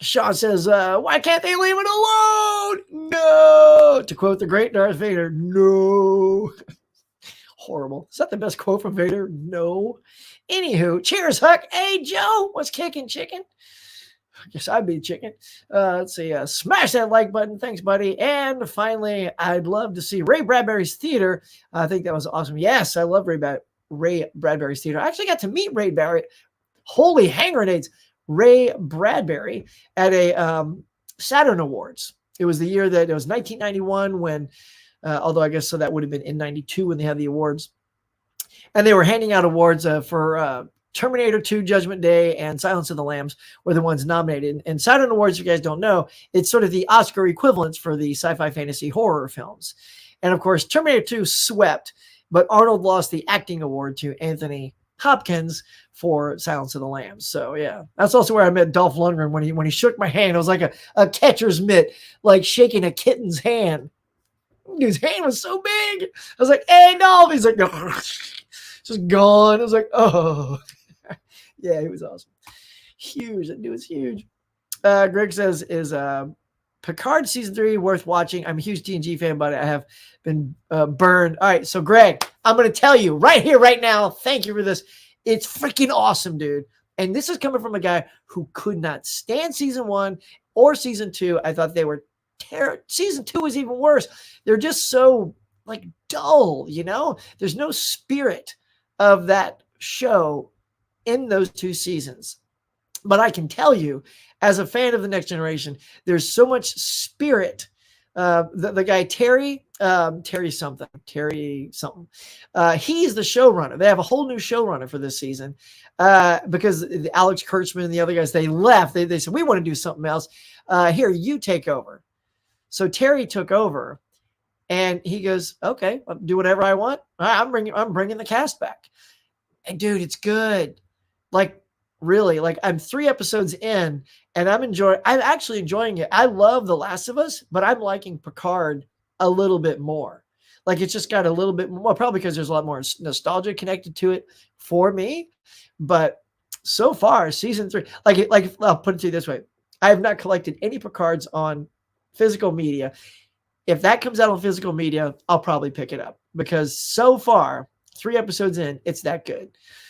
Sean says, why can't they leave it alone? No. To quote the great Darth Vader, no. Horrible. Is that the best quote from Vader? No. Anywho, cheers, Huck. Hey, Joe, what's kicking, chicken? I guess I'd be chicken. Let's see. Smash that like button. Thanks, buddy. And finally, I'd love to see Ray Bradbury's theater. I think that was awesome. Yes, I love Ray Bradbury's theater. I actually got to meet Ray Barry. Holy hand grenades. Ray Bradbury at a Saturn Awards. It was the year that it was 1991 when, although I guess so that would have been in 92 when they had the awards. And they were handing out awards for Terminator 2, Judgment Day, and Silence of the Lambs were the ones nominated. And Saturn Awards, if you guys don't know, it's sort of the Oscar equivalent for the sci-fi fantasy horror films. And of course, Terminator 2 swept, but Arnold lost the acting award to Anthony Hopkins for Silence of the Lambs. So yeah, that's also where I met Dolph Lundgren when he shook my hand. It was like a catcher's mitt, like shaking a kitten's hand. His hand was so big. I was like, hey, Dolph. He's like, no. Just gone. I was like, oh. Yeah, he was awesome. Huge. That dude was huge. Greg says, is Picard season 3 worth watching? I'm a huge TNG fan, but I have been burned. All right, so Greg, I'm going to tell you right here, right now, thank you for this. It's freaking awesome, dude. And this is coming from a guy who could not stand season 1 or season 2. I thought they were terrible. Season 2 is even worse. They're just so like dull, There's no spirit of that show in those 2 seasons. But I can tell you, as a fan of the Next Generation, there's so much spirit. The guy Terry something, he's the showrunner. They have a whole new showrunner for this season because Alex Kurtzman and the other guys, they left. They said, we want to do something else. Here, you take over. So Terry took over, and he goes, okay, I'll do whatever I want. I'm bringing the cast back. And dude, it's good. Like, really, like I'm 3 episodes in and I'm actually enjoying it. I love The Last of Us, but I'm liking Picard a little bit more. Like it's just got a little bit more, probably because there's a lot more nostalgia connected to it for me. But so far, season 3, like I'll put it to you this way. I have not collected any Picards on physical media. If that comes out on physical media, I'll probably pick it up because so far, 3 episodes in, it's that good.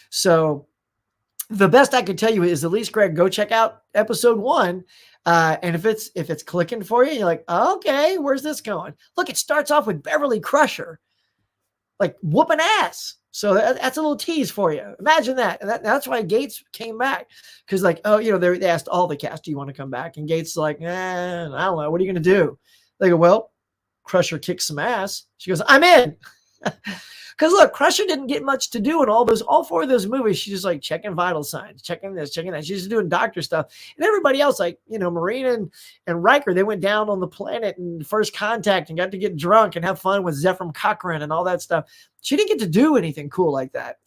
So the best I can tell you is at least, Greg, go check out episode 1. And if it's clicking for you, you're like, okay, where's this going? Look, it starts off with Beverly Crusher, like whooping ass. So that's a little tease for you. Imagine that. And that's why Gates came back. Because they asked all the cast, do you want to come back? And Gates is like, I don't know. What are you going to do? They go, well, Crusher kicks some ass. She goes, I'm in. Because look, Crusher didn't get much to do in all four of those movies. She's just like checking vital signs, checking this, checking that. She's just doing doctor stuff. And everybody else, like, Marina and Riker, they went down on the planet in First Contact and got to get drunk and have fun with Zephyr Cochrane and all that stuff. She didn't get to do anything cool like that.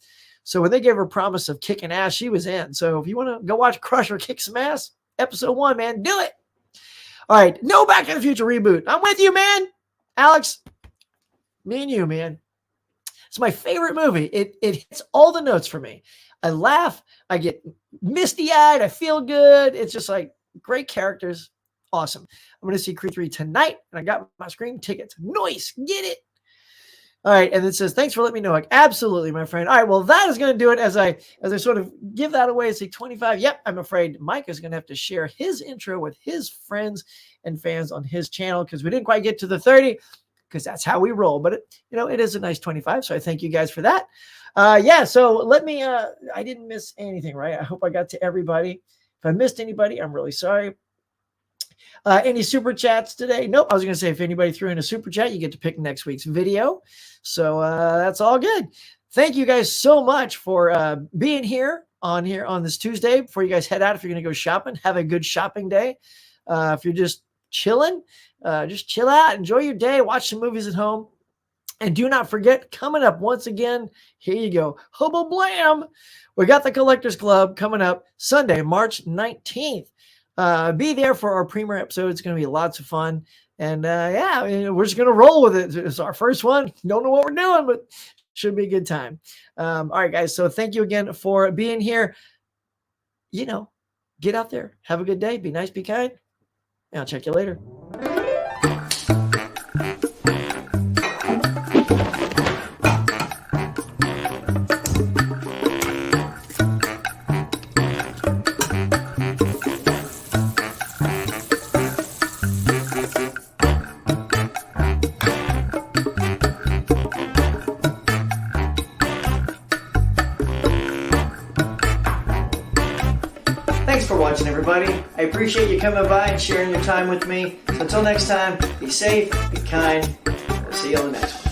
So when they gave her promise of kicking ass, she was in. So if you want to go watch Crusher kick some ass, episode 1, man, do it. All right. No Back to the Future reboot. I'm with you, man. Alex, me and you, man. It's my favorite movie. It hits all the notes for me. I laugh. I get misty-eyed. I feel good. It's just like great characters. Awesome. I'm going to see Creed 3 tonight, and I got my Scream tickets. Nice. Get it. All right. And it says, thanks for letting me know. Like, absolutely, my friend. All right. Well, that is going to do it as I sort of give that away. Say 25. Yep. I'm afraid Mike is going to have to share his intro with his friends and fans on his channel because we didn't quite get to the 30. Because that's how we roll. But, it is a nice 25. So I thank you guys for that. Yeah, so let me, I didn't miss anything, right? I hope I got to everybody. If I missed anybody, I'm really sorry. Any super chats today? Nope. I was going to say, if anybody threw in a super chat, you get to pick next week's video. So that's all good. Thank you guys so much for being here on this Tuesday. Before you guys head out, if you're going to go shopping, have a good shopping day. If you're just chilling, just chill out, enjoy your day, watch some movies at home. And do not forget, coming up once again, here you go. Hubba blam. We got the Collectors Club coming up Sunday, March 19th. Be there for our premiere episode. It's going to be lots of fun. And yeah, we're just going to roll with it. It's our first one. Don't know what we're doing, but should be a good time. All right, guys. So thank you again for being here. Get out there. Have a good day. Be nice, be kind. And I'll check you later. Thanks for watching, everybody. I appreciate you coming by and sharing your time with me. So until next time, be safe, be kind. We'll see you on the next one.